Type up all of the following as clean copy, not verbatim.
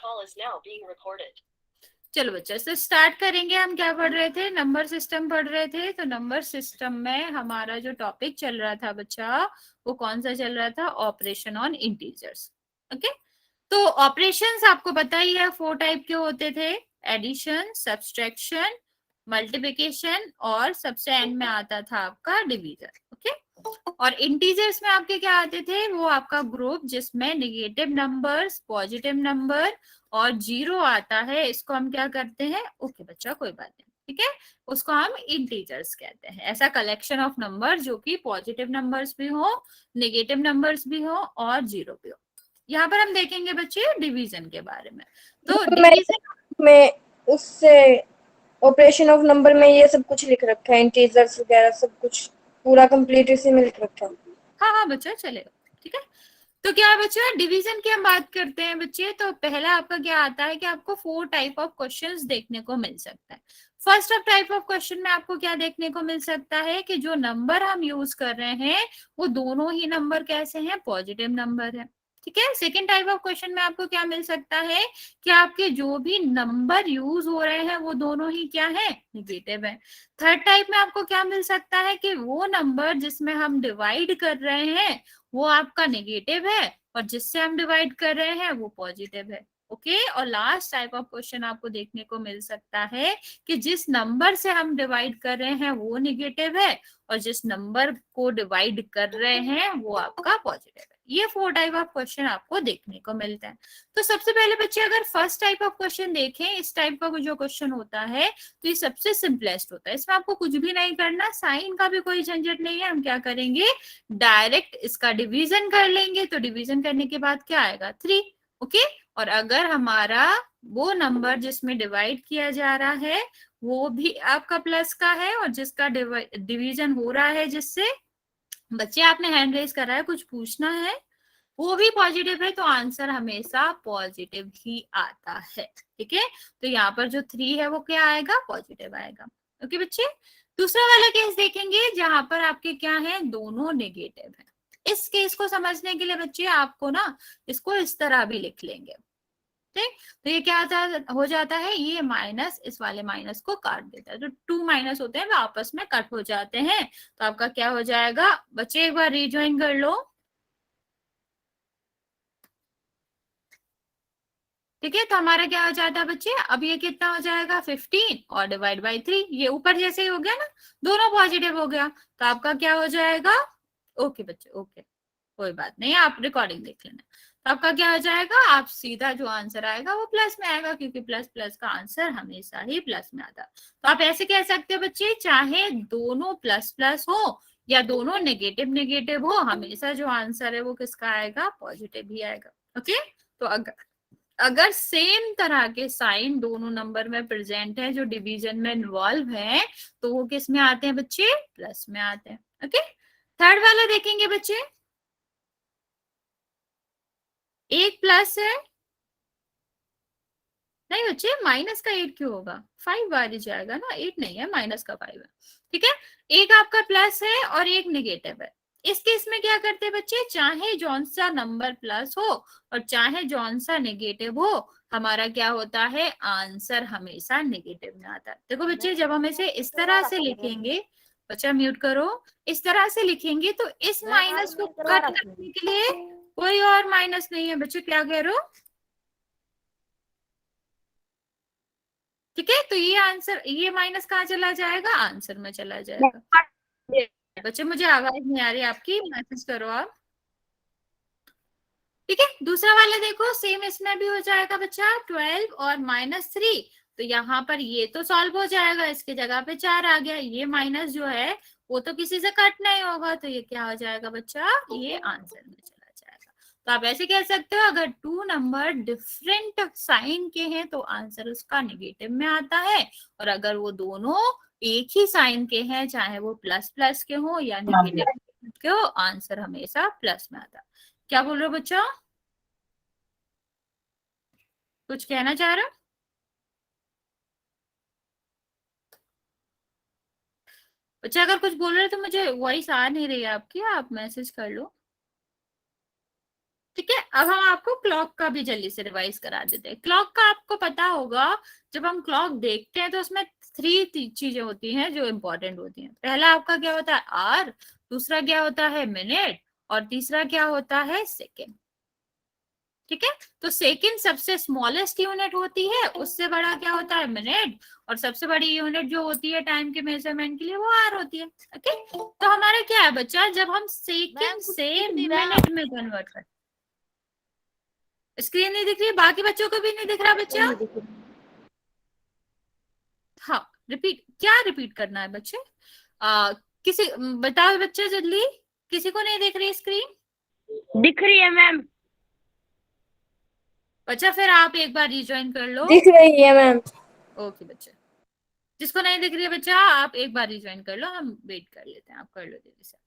call is now being recorded. चलो बच्चा, तो स्टार्ट करेंगे। हम क्या पढ़ रहे थे? नंबर सिस्टम पढ़ रहे थे। तो नंबर सिस्टम में हमारा जो टॉपिक चल रहा था बच्चा, वो कौन सा चल रहा था? Operation on integers. ओके, तो ऑपरेशंस आपको पता ही है, 4 टाइप के होते थे। एडिशन, सब्सट्रैक्शन, मल्टीप्लिकेशन और सबसे एंड में आता था आपका डिवीजन। ओके, और इंटीजर्स में आपके क्या आते थे? वो आपका ग्रुप जिसमें निगेटिव नंबर्स, पॉजिटिव नंबर और जीरो आता है, इसको हम क्या करते हैं? ओके बच्चा, कोई बात नहीं, ठीक है, उसको हम इंटीजर्स कहते हैं। ऐसा कलेक्शन ऑफ नंबर जो कि पॉजिटिव नंबर्स भी हो, निगेटिव नंबर्स भी हो और जीरो भी हो। यहाँ पर हम देखेंगे बच्चे डिवीजन के बारे में। तो डिवीजन में उससे ऑपरेशन ऑफ नंबर में ये सब कुछ लिख रखा है, इंटीजर्स वगैरह सब कुछ पूरा कंप्लीट इसी में लिख रखा है। हाँ हाँ बच्चा, चलेगा, ठीक है। तो क्या है बच्चा, डिवीजन की हम बात करते हैं बच्चे। तो पहला आपका क्या आता है कि आपको 4 टाइप ऑफ क्वेश्चंस देखने को मिल सकता है। First of type of question में आपको क्या देखने को मिल सकता है कि जो नंबर हम यूज कर रहे हैं वो दोनों ही नंबर कैसे हैं? पॉजिटिव नंबर है, ठीक है। सेकेंड टाइप ऑफ क्वेश्चन में आपको क्या मिल सकता है कि आपके जो भी नंबर यूज हो रहे हैं वो दोनों ही क्या है? निगेटिव है। थर्ड टाइप में आपको क्या मिल सकता है कि वो नंबर जिसमें हम डिवाइड कर रहे हैं वो आपका नेगेटिव है और जिससे हम डिवाइड कर रहे हैं वो पॉजिटिव है। ओके, और लास्ट टाइप ऑफ क्वेश्चन आपको देखने को मिल सकता है कि जिस नंबर से हम डिवाइड कर रहे हैं वो नेगेटिव है और जिस नंबर को डिवाइड कर रहे हैं वो आपका पॉजिटिव है। ये 4 टाइप ऑफ क्वेश्चन आपको देखने को मिलता है। तो सबसे पहले बच्चे अगर फर्स्ट टाइप ऑफ क्वेश्चन देखें, इस टाइप का जो क्वेश्चन होता है तो ये सबसे सिंपलेस्ट होता है। इसमें आपको कुछ भी नहीं करना, साइन का भी कोई झंझट नहीं है। हम क्या करेंगे? डायरेक्ट इसका डिवीजन कर लेंगे। तो डिवीजन करने के बाद क्या आएगा? 3। ओके, और अगर हमारा वो नंबर जिसमें डिवाइड किया जा रहा है वो भी आपका प्लस का है और जिसका डिवीजन हो रहा है, जिससे बच्चे आपने हैंड रेज करा है, कुछ पूछना है, वो भी पॉजिटिव है, तो आंसर हमेशा पॉजिटिव ही आता है, ठीक है। तो यहाँ पर जो 3 है वो क्या आएगा? पॉजिटिव आएगा। ओके बच्चे, दूसरा वाला केस देखेंगे जहां पर आपके क्या है? दोनों नेगेटिव है। इस केस को समझने के लिए बच्चे आपको ना इसको इस तरह भी लिख लेंगे, ठीक। तो ये क्या हो जाता है? ये माइनस इस वाले माइनस को काट देता है। जो 2 माइनस होते हैं वो आपस में कट हो जाते हैं। तो आपका क्या हो जाएगा बच्चे? एक बार रिज्वाइन कर लो, ठीक है। तो हमारा क्या हो जाता है बच्चे? अब ये कितना हो जाएगा? 15 और डिवाइड बाई 3। ये ऊपर जैसे ही हो गया ना, दोनों पॉजिटिव हो गया, तो आपका क्या हो जाएगा? ओके बच्चे, ओके, कोई बात नहीं, आप रिकॉर्डिंग देख लेना। तो आपका क्या हो जाएगा? आप सीधा जो आंसर आएगा वो प्लस में आएगा, क्योंकि प्लस प्लस का आंसर हमेशा ही प्लस में आता है। तो आप ऐसे कह सकते हो बच्चे, चाहे दोनों प्लस प्लस हो या दोनों नेगेटिव नेगेटिव हो, हमेशा जो आंसर है वो किसका आएगा? पॉजिटिव ही आएगा। ओके, तो अगर सेम तरह के साइन दोनों नंबर में प्रेजेंट है जो डिवीजन में इन्वॉल्व है, तो वो किस में आते हैं बच्चे? प्लस में आते हैं। ओके, थर्ड वाला देखेंगे बच्चे। एक प्लस है, नहीं बच्चे, माइनस का 8 क्यों होगा? 5 बार ही जाएगा ना, 8 नहीं है, माइनस का 5 है, ठीक है। एक आपका प्लस है और एक निगेटिव है। इस केस में क्या करते हैं बच्चे? चाहे जौन सा नंबर प्लस हो और चाहे जौन सा नेगेटिव हो, हमारा क्या होता है? आंसर हमेशा नेगेटिव में आता है। देखो बच्चे, जब हम इसे इस तरह से लिखेंगे, बच्चा म्यूट करो, इस तरह से लिखेंगे तो इस माइनस को कट करने के लिए कोई और माइनस नहीं है। बच्चे क्या कह रहे हो? ठीक है, तो ये आंसर, ये माइनस कहाँ चला जाएगा? आंसर में चला जाएगा। बच्चे मुझे आवाज नहीं आ रही आपकी, मैसेज करो आप, ठीक है। दूसरा वाला देखो, सेम इसमें भी हो जाएगा बच्चा, 12 और -3। तो यहाँ पर ये तो सॉल्व हो जाएगा, इसके जगह पे 4 आ गया, ये माइनस जो है वो तो किसी से कट नहीं होगा, तो ये क्या हो जाएगा बच्चा? ये आंसर में चला जाएगा। तो आप ऐसे कह सकते हो, अगर 2 नंबर डिफरेंट साइन के हैं तो आंसर उसका नेगेटिव में आता है, और अगर वो दोनों एक ही साइन के हैं, चाहे वो प्लस प्लस के हो या नेगेटिव के हो, आंसर हमेशा प्लस में आता है। क्या बोल रहे हो बच्चा? कुछ कहना चाह रहे हो? बच्चा अगर कुछ बोल रहे हो तो मुझे वॉइस आ नहीं रही है आपकी, आप मैसेज कर लो। ठीक है, अब हम आपको क्लॉक का भी जल्दी से रिवाइज करा देते हैं। क्लॉक का आपको पता होगा, जब हम क्लॉक देखते हैं तो उसमें 3 चीजें होती हैं जो इंपॉर्टेंट होती हैं। पहला आपका क्या होता है आर, दूसरा क्या होता है मिनट, और तीसरा क्या होता है सेकेंड। ठीक है, तो सेकेंड सबसे स्मॉलेस्ट यूनिट होती है, उससे बड़ा क्या होता है मिनट, और सबसे बड़ी यूनिट जो होती है टाइम के मेजरमेंट के लिए वो आर होती है। ओके, तो हमारा क्या है बच्चा, जब हम सेकेंड से मिनट में कन्वर्ट करते, स्क्रीन नहीं दिख रही है, बाकी बच्चों को भी नहीं दिख रहा बच्चा? हाँ, रिपीट, क्या रिपीट करना है बच्चे? किसी बताओ बच्चे जल्दी, किसी को नहीं दिख रही स्क्रीन? दिख रही है मैम। बच्चा फिर आप एक बार रिज्वाइन कर लो। दिख रही है मैम। ओके बच्चा, जिसको नहीं दिख रही है बच्चा आप एक बार रिज्वाइन कर लो, हम वेट कर लेते हैं, आप कर लो जल्दी से,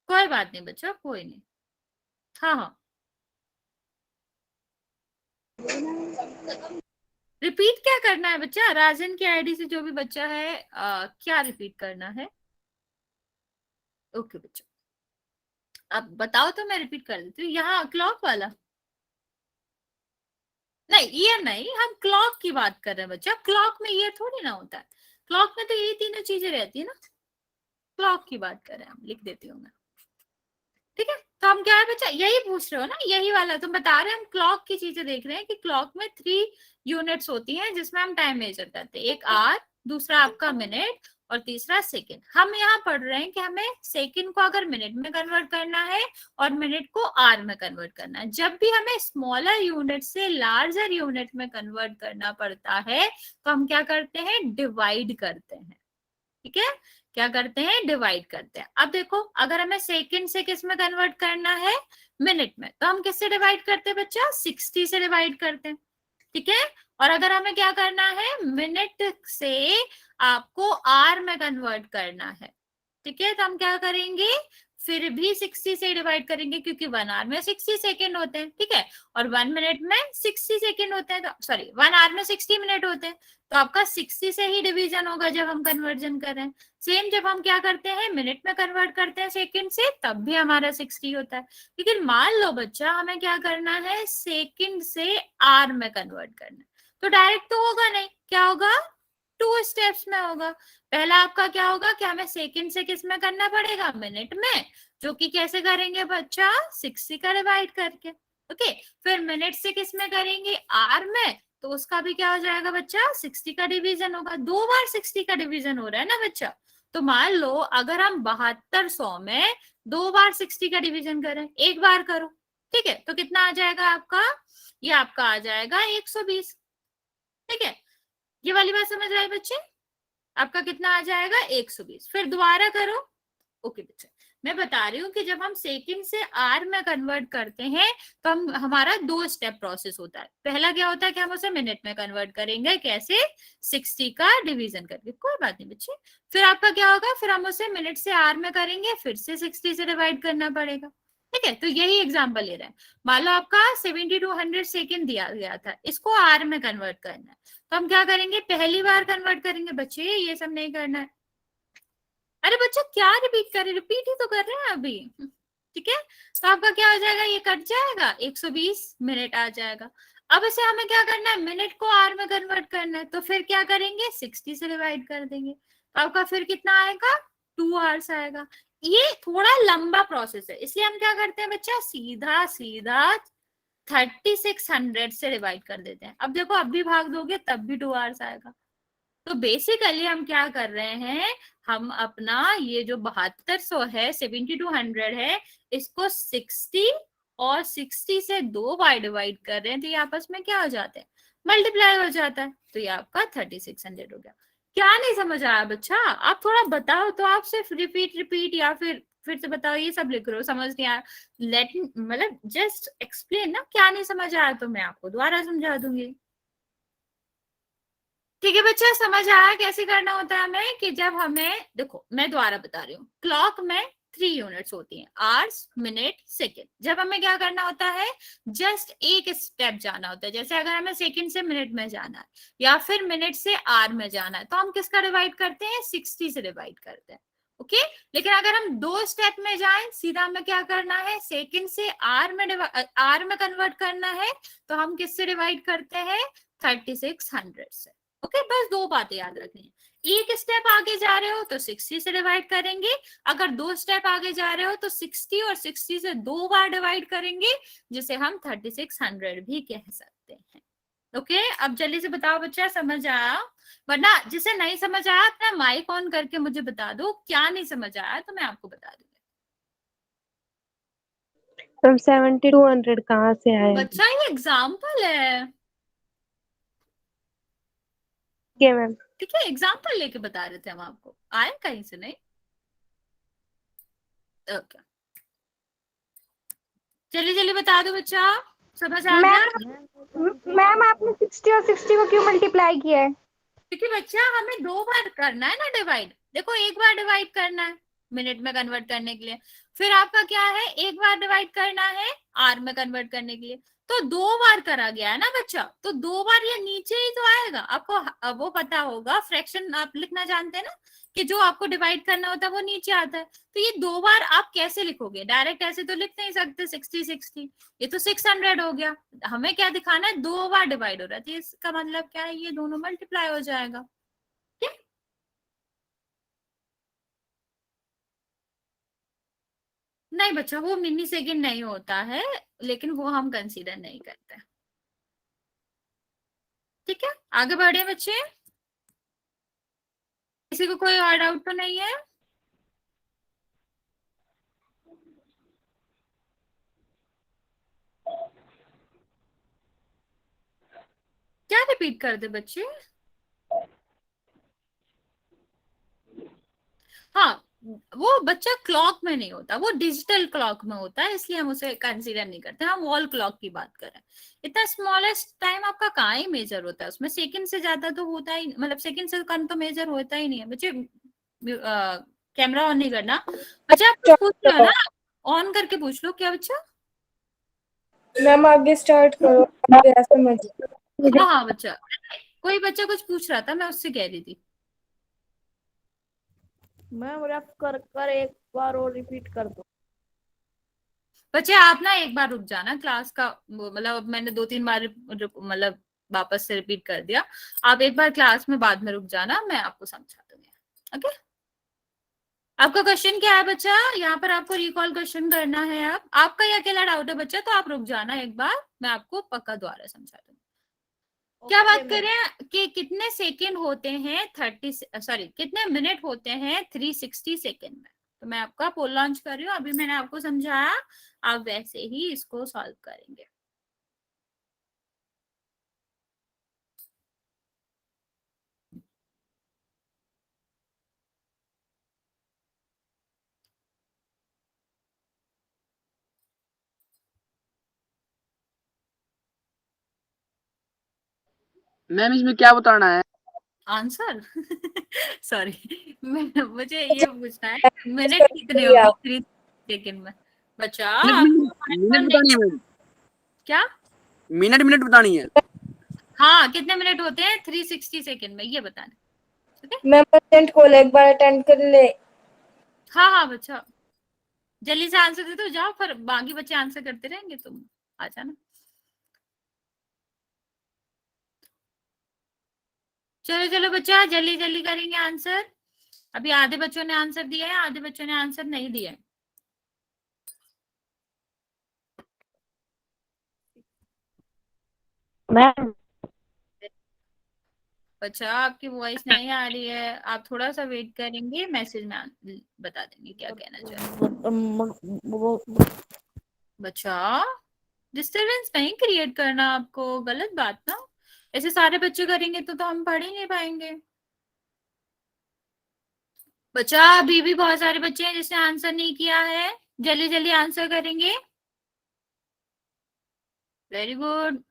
कोई बात नहीं बच्चा, कोई नहीं। हाँ हाँ, रिपीट क्या करना है बच्चा? राजन की आईडी से जो भी बच्चा है क्या रिपीट करना है? ओके बच्चा, अब बताओ तो मैं रिपीट कर देती हूँ। यहाँ क्लॉक वाला नहीं, ये नहीं, हम क्लॉक की बात कर रहे हैं बच्चा। क्लॉक में ये थोड़ी ना होता है, क्लॉक में तो यही तीनों चीजें रहती है ना। क्लॉक की बात कर रहे हैं हम, लिख देती हूँ मैं। ठीक है, तो हम क्या है बच्चा, यही पूछ रहे हो ना, यही वाला तुम बता रहे हैं। हम क्लॉक की चीजें देख रहे हैं कि क्लॉक में 3 यूनिट्स होती हैं जिसमें हम टाइम मेजर करते हैं। एक आर, दूसरा आपका मिनट, और तीसरा सेकंड। हम यहाँ पढ़ रहे हैं कि हमें सेकंड को अगर मिनट में कन्वर्ट करना है और मिनट को आर में कन्वर्ट करना है। जब भी हमें स्मॉलर यूनिट से लार्जर यूनिट में कन्वर्ट करना पड़ता है तो हम क्या करते हैं, डिवाइड करते हैं। ठीक है, क्या करते हैं, डिवाइड करते हैं। अब देखो, अगर हमें सेकंड से किस में कन्वर्ट करना है, मिनट में, तो हम किससे डिवाइड करते हैं बच्चा, 60 से डिवाइड करते हैं। ठीक है, और अगर हमें क्या करना है, मिनट से आपको आर में कन्वर्ट करना है, ठीक है, तो हम क्या करेंगे, फिर भी 60 से डिवाइड करेंगे, क्योंकि 1 आवर में 60 सेकेंड होते हैं। ठीक है, और 1 मिनट में 60 सेकेंड होते हैं, तो सॉरी 1 आवर में 60 मिनट होते हैं, तो आपका 60 से ही डिवीजन होगा जब हम कन्वर्जन कर रहे हैं। सेम जब हम क्या करते हैं, मिनट में कन्वर्ट करते हैं सेकंड से, तब भी हमारा 60 होता है। लेकिन मान लो बच्चा हमें क्या करना है, सेकंड से आर में कन्वर्ट करना है, तो डायरेक्ट तो होगा नहीं, क्या होगा, 2 स्टेप्स में होगा। पहला आपका क्या होगा कि हमें सेकंड से किस में करना पड़ेगा, मिनट में, जो कि कैसे करेंगे बच्चा, 60 का डिवाइड करके। ओके, फिर मिनट से किस में करेंगे, आर में, तो उसका भी क्या हो जाएगा बच्चा, 60 का डिवीजन होगा। 2 बार 60 का डिवीजन हो रहा है ना बच्चा। तो मान लो अगर हम 7200 में 2 बार 60 का डिवीजन करें, एक बार करो, ठीक है, तो कितना आ जाएगा आपका, ये आपका आ जाएगा 120। ठीक है, ये वाली बात समझ रहे हैं बच्चे? आपका कितना आ जाएगा, 120। फिर दोबारा करो। ओके बच्चे, मैं बता रही हूँ कि जब हम सेकंड से आर में कन्वर्ट करते हैं तो हम हमारा 2 स्टेप प्रोसेस होता है। पहला क्या होता है कि हम उसे मिनट में कन्वर्ट करेंगे, कैसे, 60 का डिवीजन करके, कोई बात नहीं बच्चे। फिर आपका क्या होगा, फिर हम उसे मिनट से आर में करेंगे, फिर से 60 से डिवाइड करना पड़ेगा। ठीक है, तो यही एग्जाम्पल ले रहे हैं। मान लो आपका 70 to 100 सेकेंड दिया गया था, इसको आर में कन्वर्ट करना है, तो हम क्या करेंगे, पहली बार कन्वर्ट करेंगे बच्चे, ये सब नहीं करना है। अरे बच्चा क्या रिपीट कर रहे, रिपीट ही तो कर रहे हैं अभी। ठीक है, तो आपका क्या हो जाएगा, ये कट जाएगा, 120 मिनट आ जाएगा। अब इसे हमें क्या करना है, मिनट को आर में कन्वर्ट करना है, तो फिर क्या करेंगे, 60 से डिवाइड कर देंगे, तो आपका फिर कितना आएगा, 2 आवर्स आएगा। ये थोड़ा लंबा प्रोसेस है, इसलिए हम क्या करते हैं बच्चा, सीधा सीधा 3600 से डिवाइड कर देते हैं। अब देखो, अब भी भाग दोगे तब भी 2 आवर्स आएगा। तो बेसिकली हम क्या कर रहे हैं, हम अपना ये जो 7200 है, 70 to 100 है, इसको 60 और 60 से 2 बार डिवाइड कर रहे हैं, तो ये आपस में क्या हो जाते हैं, मल्टीप्लाई हो जाता है, तो ये आपका 3600 हो गया। क्या नहीं समझ आया बच्चा, आप थोड़ा बताओ तो, आप सिर्फ रिपीट रिपीट या फिर से बताओ, ये सब लिख रहे हो, समझ नहीं आया, लेट मतलब जस्ट एक्सप्लेन ना, क्या नहीं समझ आया तो मैं आपको दोबारा समझा दूंगी। ठीक है बच्चा, समझ आया कैसे करना होता है हमें, कि जब हमें, देखो मैं दोबारा बता रही हूँ, क्लॉक में 3 यूनिट्स होती हैं, आवर्स, मिनट, सेकेंड। जब हमें क्या करना होता है, जस्ट एक स्टेप जाना होता है, जैसे अगर हमें सेकेंड से मिनट में जाना है या फिर मिनट से आर में जाना है, तो हम किसका डिवाइड करते हैं, 60 से डिवाइड करते हैं। ओके। लेकिन अगर हम 2 स्टेप में जाएं, सीधा हमें क्या करना है, सेकंड से आर में कन्वर्ट करना है, तो हम किससे डिवाइड करते हैं, 3600 से। ओके, बस 2 बातें याद रखनी है। एक स्टेप आगे जा रहे हो तो 60 से डिवाइड करेंगे, अगर 2 स्टेप आगे जा रहे हो तो 60 और 60 से 2 बार डिवाइड करेंगे, जिसे हम 3600 भी कह सकते हैं। ओके, अब जल्दी से बताओ बच्चा, समझ आया? वरना जिसे नहीं समझ आया अपना माइक ऑन करके मुझे बता दो, क्या नहीं समझ आया तो मैं आपको बता दूंगी। मैम 70 to 100 कहाँ से आए? बच्चा ये एग्जाम्पल है, ठीक है मैम। ठीक है, एग्जाम्पल लेके बता रहे थे हम आपको, आए कहीं से नहीं। ओके, चलिए जल्दी बता दो बच्चा, समझ आ गया? मैम आपने 60 और 60 को क्यों मल्टीप्लाई किया है? क्योंकि बच्चा हमें 2 बार करना है ना डिवाइड, देखो एक बार डिवाइड करना है मिनट में कन्वर्ट करने के लिए, फिर आपका क्या है, एक बार डिवाइड करना है आर में कन्वर्ट करने के लिए, तो 2 बार करा गया है ना बच्चा, तो 2 बार ये नीचे ही तो आएगा। आपको वो पता होगा, फ्रैक्शन आप लिखना जानते हैं ना, कि जो आपको डिवाइड करना होता है वो नीचे आता है, तो ये 2 बार आप कैसे लिखोगे, डायरेक्ट ऐसे तो लिख नहीं सकते 60 ये तो 600 हो गया। हमें क्या दिखाना है, 2 बार डिवाइड हो रहा है, तो इसका मतलब क्या है, ये दोनों मल्टीप्लाई हो जाएगा। क्या? नहीं बच्चा, वो मिनी सेकेंड नहीं होता है, लेकिन वो हम कंसीडर नहीं करते। ठीक है, आगे बढ़े बच्चे, किसी को कोई और डाउट तो नहीं है? क्या रिपीट कर दे बच्चे? हाँ, वो बच्चा क्लॉक में नहीं होता, वो डिजिटल क्लॉक में होता है, इसलिए हम उसे कंसीडर नहीं करते। हम वॉल क्लॉक की बात कर रहे हैं। इतना स्मॉलेस्ट टाइम आपका कहाँ ही मेजर होता है, उसमें सेकंड से ज्यादा तो होता ही, मतलब सेकंड से कम तो मेजर होता ही नहीं है बच्चे। कैमरा ऑन नहीं करना बच्चा, आप कुछ पूछ रहे हो ना, ऑन करके पूछ लो। क्या बच्चा? मैम आगे स्टार्ट करो, आगे ऐसा मत। हाँ हाँ बच्चा, कोई बच्चा कुछ पूछ रहा था, मैं उससे कह रही थी। मैम रफ कर कर एक बार और रिपीट कर दो। बच्चे आप ना एक बार रुक जाना, क्लास का मतलब मैंने 2-3 बार मतलब वापस से रिपीट कर दिया, आप एक बार क्लास में बाद में रुक जाना, मैं आपको समझा दूंगी। ओके, आपका क्वेश्चन क्या है बच्चा, यहाँ पर आपको रिकॉल क्वेश्चन करना है। आपका ही अकेला डाउट है बच्चा, तो आप रुक जाना एक बार, मैं आपको पक्का दोबारा समझा दूंगी। क्या बात करें कि कितने सेकंड होते हैं कितने मिनट होते हैं 360 सेकंड में, तो मैं आपका पोल लॉन्च कर रही हूँ, अभी मैंने आपको समझाया, आप वैसे ही इसको सॉल्व करेंगे। मैम इसमें क्या बताना है? आंसर सॉरी, मुझे ये पूछना है मिनट कितने होंगे 3 सेकंड में। बच्चा आपको मिनट बतानी है मैम, क्या? मिनट मिनट बतानी है। हाँ, कितने मिनट होते हैं 360 सेकंड में, ये बताना। ठीक है, मैम अर्जेंट कॉल एक बार अटेंड कर ले। हाँ हाँ बच्चा, जल्दी से आंसर दे दो, जाओ, फिर बाकी बच्चे आंसर करते रहेंगे, तुम आ जाना। चलो चलो बच्चा, जल्दी जल्दी करेंगे आंसर। अभी आधे बच्चों ने आंसर दिया है, आधे बच्चों ने आंसर नहीं दिया है। मैम बच्चा आपकी वॉइस नहीं आ रही है, आप थोड़ा सा वेट करेंगे, मैसेज में बता देंगे क्या कहना चाह रहे। बच्चा डिस्टरबेंस नहीं क्रिएट करना, आपको गलत बात ना, ऐसे सारे बच्चे करेंगे तो हम पढ़ ही नहीं पाएंगे। बच्चा अभी भी बहुत सारे बच्चे हैं जिसने आंसर नहीं किया है, जल्दी जल्दी आंसर करेंगे। वेरी गुड,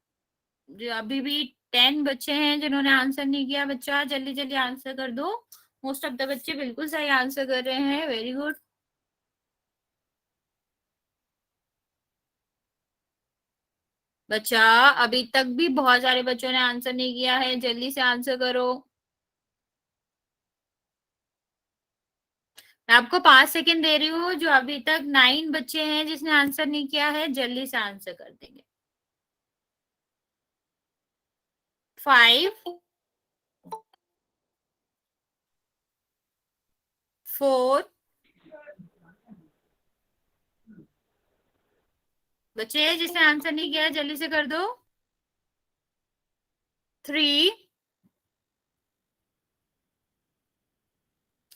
अभी भी 10 बच्चे हैं जिन्होंने आंसर नहीं किया, बच्चा जल्दी जल्दी आंसर कर दो। मोस्ट ऑफ द बच्चे बिल्कुल सही आंसर कर रहे हैं, वेरी गुड। बच्चा अभी तक भी बहुत सारे बच्चों ने आंसर नहीं किया है, जल्दी से आंसर करो। मैं आपको 5 सेकेंड दे रही हूँ। जो अभी तक 9 बच्चे हैं जिसने आंसर नहीं किया है, जल्दी से आंसर कर देंगे। 5 4 बच्चे हैं जिसने आंसर नहीं किया है, जल्दी से कर दो। 3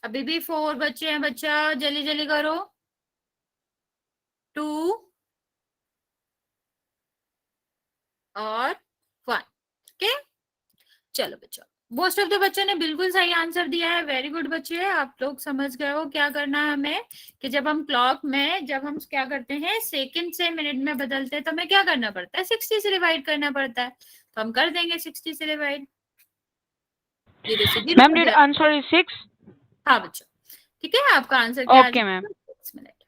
अभी भी 4 बच्चे हैं, बच्चा जल्दी जल्दी करो। 2 और 1। ओके, चलो बच्चों, मोस्ट ऑफ द बच्चों ने बिल्कुल सही आंसर दिया है। वेरी गुड बच्चे, आप लोग समझ गए हो क्या करना है हमें, कि जब हम क्लॉक में जब हम क्या करते हैं सेकंड से मिनट में बदलते हैं तो हमें क्या करना पड़ता है, 60 से डिवाइड करना पड़ता है। तो हम कर देंगे 60 से डिवाइड। 0 से 0 मैम डिड आंसर इज 6? हाँ बच्चों, ठीक है, आपका आंसर क्या ओके मैम। 6 मिनट।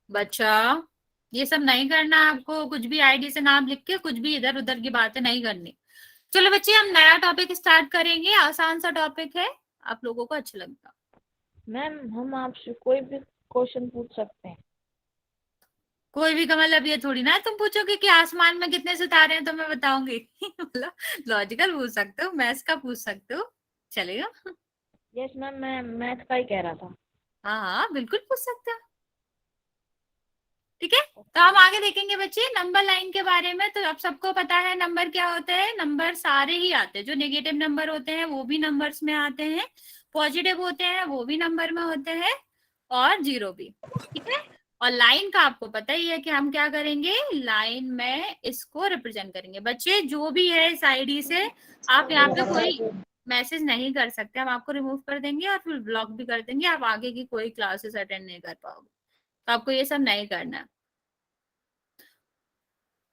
बच्चा ये सब नहीं करना आपको, कुछ भी आईडी से नाम लिख के कुछ भी इधर उधर की बातें नहीं करनी। चलो बच्चे, हम नया टॉपिक स्टार्ट करेंगे। आसान सा टॉपिक है, आप लोगों को अच्छा लगता। मैम हम आपसे कोई भी क्वेश्चन पूछ सकते हैं? कोई भी का मतलब ये थोड़ी ना है तुम पूछोगे कि आसमान में कितने सितारे हैं तो मैं बताऊंगी। मतलब लॉजिकल पूछ सकते हो, मैथ्स का पूछ सकते हो, चलेगा। यस मैम, मैं मैथ का ही कह रहा था। हाँ हाँ बिल्कुल पूछ सकते हो, ठीक है। तो हम आगे देखेंगे बच्चे नंबर लाइन के बारे में। तो आप सबको पता है नंबर क्या होता है, नंबर सारे ही आते हैं। जो नेगेटिव नंबर होते हैं वो भी नंबर्स में आते हैं, पॉजिटिव होते हैं वो भी नंबर में होते हैं, और जीरो भी, ठीक है। और लाइन का आपको पता ही है कि हम क्या करेंगे, लाइन में इसको रिप्रेजेंट करेंगे। बच्चे जो भी है इस आईडी से आप यहाँ पे कोई मैसेज नहीं कर सकते, हम आपको रिमूव कर देंगे और फिर ब्लॉक भी कर देंगे। आप आगे की कोई क्लासेस अटेंड नहीं कर पाओगे, तो आपको ये सब नहीं करना है,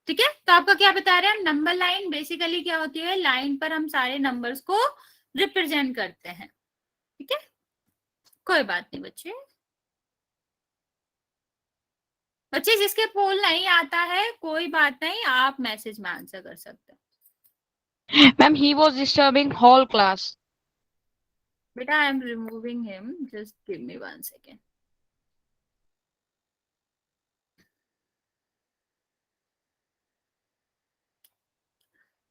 ठीक है। तो आपका क्या बता रहे हैं, नंबर लाइन बेसिकली क्या होती है, लाइन पर हम सारे नंबर्स को रिप्रेजेंट करते हैं, ठीक है। कोई बात नहीं बच्चे। बच्चे जिसके पोल नहीं आता है कोई बात नहीं, आप मैसेज में आंसर कर सकते हो। Ma'am he was disturbing whole class. बेटा I am removing him, just give me 1 second.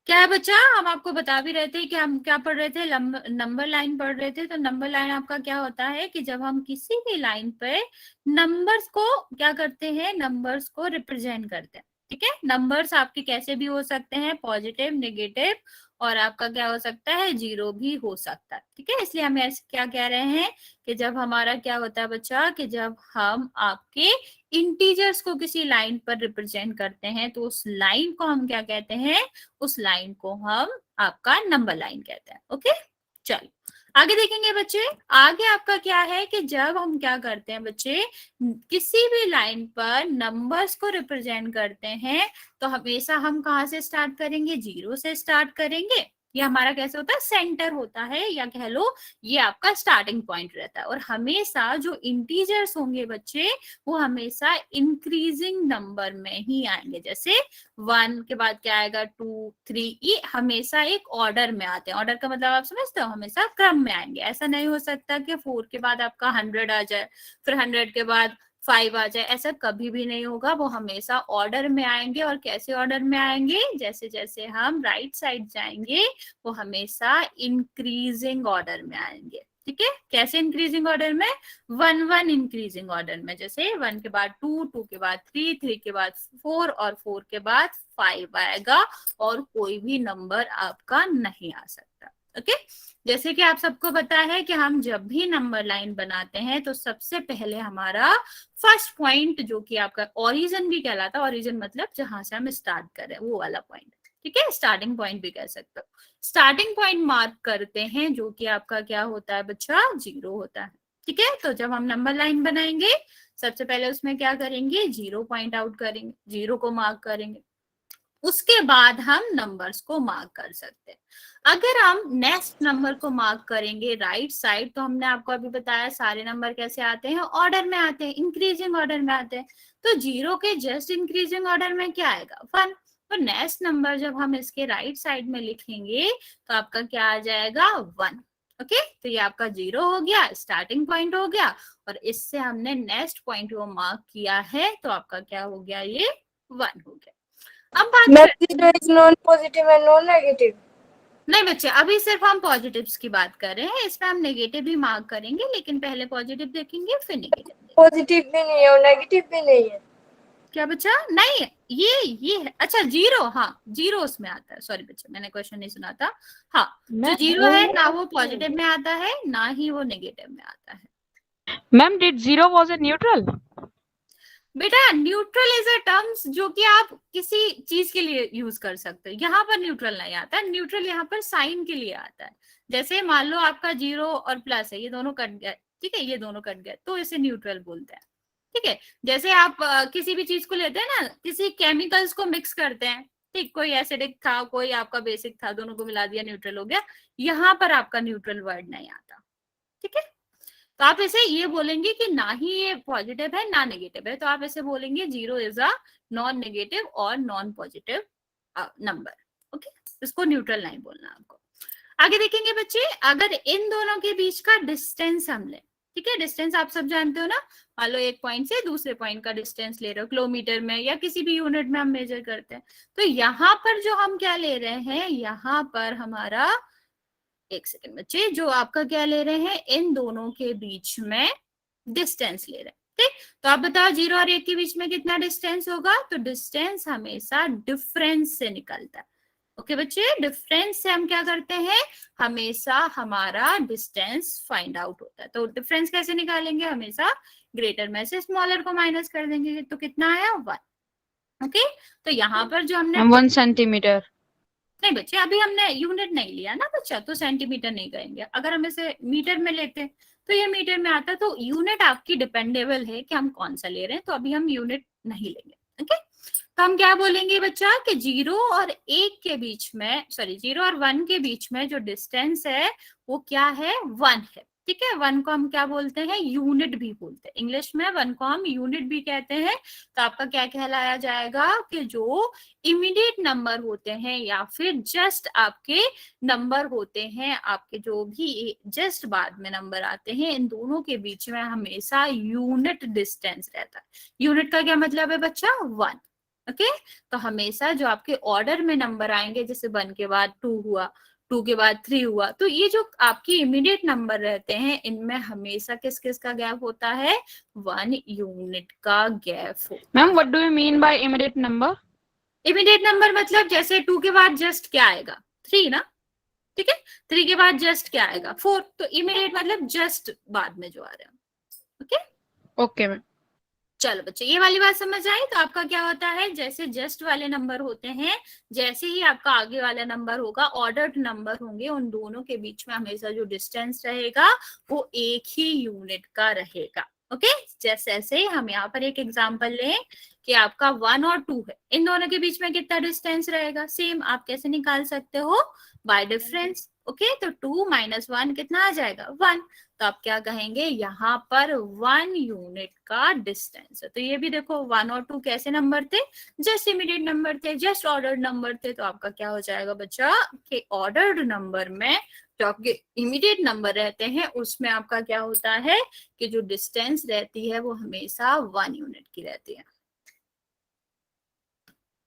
क्या है बच्चा, हम आपको बता भी रहे थे कि हम क्या पढ़ रहे थे, नंबर लाइन पढ़ रहे थे। तो नंबर लाइन आपका क्या होता है कि जब हम किसी भी लाइन पे नंबर्स को क्या करते हैं, नंबर्स को रिप्रेजेंट करते हैं, ठीक है। नंबर्स आपके कैसे भी हो सकते हैं, पॉजिटिव, नेगेटिव, और आपका क्या हो सकता है, जीरो भी हो सकता है, ठीक है। इसलिए हम ऐसे क्या कह रहे हैं कि जब हमारा क्या होता है बच्चा, कि जब हम आपके इंटीजर्स को किसी लाइन पर रिप्रेजेंट करते हैं तो उस लाइन को हम क्या कहते हैं, उस लाइन को हम आपका नंबर लाइन कहते हैं, ओके। चलो आगे देखेंगे बच्चे। आगे आपका क्या है कि जब हम क्या करते हैं बच्चे, किसी भी लाइन पर नंबर्स को रिप्रेजेंट करते हैं तो हमेशा हम कहाँ से स्टार्ट करेंगे, जीरो से स्टार्ट करेंगे। ये हमारा कैसे होता है, सेंटर होता है, या कह लो ये आपका स्टार्टिंग पॉइंट रहता है। और हमेशा जो इंटीजर्स होंगे बच्चे वो हमेशा इंक्रीजिंग नंबर में ही आएंगे। जैसे 1 के बाद क्या आएगा, 2, 3, ये हमेशा एक ऑर्डर में आते हैं। ऑर्डर का मतलब आप समझते हो, हमेशा क्रम में आएंगे। ऐसा नहीं हो सकता कि 4 के बाद आपका 100 आ जाए, फिर 100 के बाद 5 आ जाए, ऐसा कभी भी नहीं होगा। वो हमेशा ऑर्डर में आएंगे। और कैसे ऑर्डर में आएंगे, जैसे जैसे हम राइट साइड जाएंगे वो हमेशा इंक्रीजिंग ऑर्डर में आएंगे, ठीक है। कैसे इंक्रीजिंग ऑर्डर में, 1 1 इंक्रीजिंग ऑर्डर में। जैसे 1 के बाद 2, 2 के बाद 3, 3 के बाद 4 और 4 के बाद 5 आएगा, और कोई भी नंबर आपका नहीं आ सकता, ओके। जैसे कि आप सबको पता है कि हम जब भी नंबर लाइन बनाते हैं तो सबसे पहले हमारा फर्स्ट पॉइंट जो कि आपका ओरिजिन भी कहलाता है, ओरिजिन मतलब जहां से हम स्टार्ट कर रहे हैं वो वाला पॉइंट, ठीक है। स्टार्टिंग पॉइंट भी कह सकते हो। स्टार्टिंग पॉइंट मार्क करते हैं जो कि आपका क्या होता है बच्चा, जीरो होता है, ठीक है। तो जब हम नंबर लाइन बनाएंगे सबसे पहले उसमें क्या करेंगे, जीरो पॉइंट आउट करेंगे, जीरो को मार्क करेंगे। उसके बाद हम नंबर्स को मार्क कर सकते हैं। अगर हम नेक्स्ट नंबर को मार्क करेंगे राइट साइड, तो हमने आपको अभी बताया सारे नंबर कैसे आते हैं, ऑर्डर में आते हैं, इंक्रीजिंग ऑर्डर में आते हैं। तो जीरो के जस्ट इंक्रीजिंग ऑर्डर में क्या आएगा, 1। तो नेक्स्ट नंबर जब हम इसके राइट साइड में लिखेंगे तो आपका क्या आ जाएगा, 1। ओके, तो ये आपका 0 हो गया, स्टार्टिंग पॉइंट हो गया, और इससे हमने नेक्स्ट पॉइंट को मार्क किया है, तो आपका क्या हो गया, ये 1 हो गया। अब बात मैम करते हैं, 0 is non positive and non negative. नहीं बच्चे अभी सिर्फ हम पॉजिटिव्स की बात कर रहे हैं, इसमें हम नेगेटिव भी मार्क करेंगे, लेकिन पहले पॉजिटिव देखेंगे फिर नेगेटिव देखेंगे। पॉजिटिव भी नहीं है और नेगेटिव भी नहीं है। क्या बच्चा, नहीं है, ये है, अच्छा 0, हाँ 0 उसमें आता है, सॉरी बच्चा मैंने क्वेश्चन नहीं सुना था। हाँ, जो 0 है ना वो पॉजिटिव में आता है ना ही वो नेगेटिव में आता है। Ma'am, did 0 was a neutral? बेटा न्यूट्रल इज अ टर्म्स जो कि आप किसी चीज के लिए यूज कर सकते हो, यहाँ पर न्यूट्रल नहीं आता है, न्यूट्रल यहाँ पर साइन के लिए आता है। जैसे मान लो आपका 0 और प्लस है, ये दोनों कट गए, ठीक है, ये दोनों कट गए, तो इसे न्यूट्रल बोलते हैं। ठीक है, जैसे आप किसी भी चीज को लेते हैं ना, किसी केमिकल्स को मिक्स करते हैं, ठीक, कोई एसिडिक था कोई आपका बेसिक था, दोनों को मिला दिया न्यूट्रल हो गया, यहाँ पर आपका न्यूट्रल वर्ड नहीं आता। ठीक है, तो आप इसे ये बोलेंगे कि ना ही ये पॉजिटिव है ना नेगेटिव है, तो आप इसे बोलेंगे 0 इज अ नॉन नेगेटिव और नॉन पॉजिटिव नंबर। ओके, इसको न्यूट्रल नहीं बोलना आपको। आगे देखेंगे बच्चे, अगर इन दोनों के बीच का डिस्टेंस हम लें, ठीक है, डिस्टेंस आप सब जानते हो ना, मान लो एक पॉइंट से दूसरे पॉइंट का डिस्टेंस ले रहे हो, किलोमीटर में या किसी भी यूनिट में हम मेजर करते हैं, तो यहाँ पर जो हम क्या ले रहे हैं, यहाँ पर हमारा, एक सेकेंड बच्चे, जो आपका क्या ले रहे हैं, इन दोनों के बीच में डिस्टेंस ले रहे हैं। ठीक, तो आप बताओ 0 और 1 के बीच में कितना डिस्टेंस होगा, तो डिस्टेंस हमेशा डिफरेंस से निकलता है। ओके बच्चे, डिफरेंस से हम क्या करते हैं, हमेशा हमारा डिस्टेंस फाइंड आउट होता है। तो डिफरेंस कैसे निकालेंगे, हमेशा ग्रेटर में से स्मॉलर को माइनस कर देंगे, तो कितना आया 1। ओके, तो यहाँ पर जो हमने 1 centimeter. नहीं बच्चे अभी हमने यूनिट नहीं लिया ना बच्चा, तो सेंटीमीटर नहीं कहेंगे, अगर हम इसे मीटर में लेते तो ये मीटर में आता, तो यूनिट आपकी डिपेंडेबल है कि हम कौन सा ले रहे हैं, तो अभी हम यूनिट नहीं लेंगे। ओके, तो हम क्या बोलेंगे बच्चा कि 0 और 1 के बीच में, सॉरी 0 और 1 के बीच में जो डिस्टेंस है वो क्या है, 1 है। ठीक है, 1 को हम क्या बोलते हैं, यूनिट भी बोलते हैं, इंग्लिश में 1 को हम यूनिट भी कहते हैं। तो आपका क्या कहलाया जाएगा कि जो इमीडिएट नंबर होते हैं या फिर जस्ट आपके नंबर होते हैं, आपके जो भी जस्ट बाद में नंबर आते हैं, इन दोनों के बीच में हमेशा यूनिट डिस्टेंस रहता है। यूनिट का क्या मतलब है बच्चा, 1। ओके, तो हमेशा जो आपके ऑर्डर में नंबर आएंगे, जैसे 1 के बाद 2 हुआ, 2 के बाद 3 हुआ, तो ये जो आपकी इमीडिएट नंबर रहते हैं, इनमें हमेशा किस किस का गैप होता है, 1 यूनिट का गैप होता है। Ma'am, what do you mean by immediate number? Immediate number मतलब जैसे 2 के बाद जस्ट क्या आएगा, 3 ना, ठीक है, 3 के बाद जस्ट क्या आएगा, 4, तो इमीडिएट मतलब जस्ट बाद में जो आ रहे हैं। Okay, Okay, ma'am. चलो बच्चे ये वाली बात समझ आई। तो आपका क्या होता है, जैसे जस्ट वाले नंबर होते हैं, जैसे ही आपका आगे वाला नंबर होगा, ऑर्डर्ड नंबर होंगे, उन दोनों के बीच में हमेशा जो डिस्टेंस रहेगा वो एक ही यूनिट का रहेगा। ओके, जैसे ऐसे हम यहाँ पर एक एग्जांपल लें कि आपका 1 और 2 है, इन दोनों के बीच में कितना डिस्टेंस रहेगा, सेम आप कैसे निकाल सकते हो, बाय डिफरेंस। ओके, तो 2 - 1 कितना आ जाएगा, 1। तो आप क्या कहेंगे, यहाँ पर 1 यूनिट का डिस्टेंस है। तो ये भी देखो 1 और 2 कैसे नंबर थे, जस्ट इमीडिएट नंबर थे, जस्ट ऑर्डर्ड नंबर थे। तो आपका क्या हो जाएगा बच्चा कि ऑर्डर्ड नंबर में जो आपके इमीडिएट नंबर रहते हैं, उसमें आपका क्या होता है कि जो डिस्टेंस रहती है वो हमेशा 1 यूनिट की रहती है।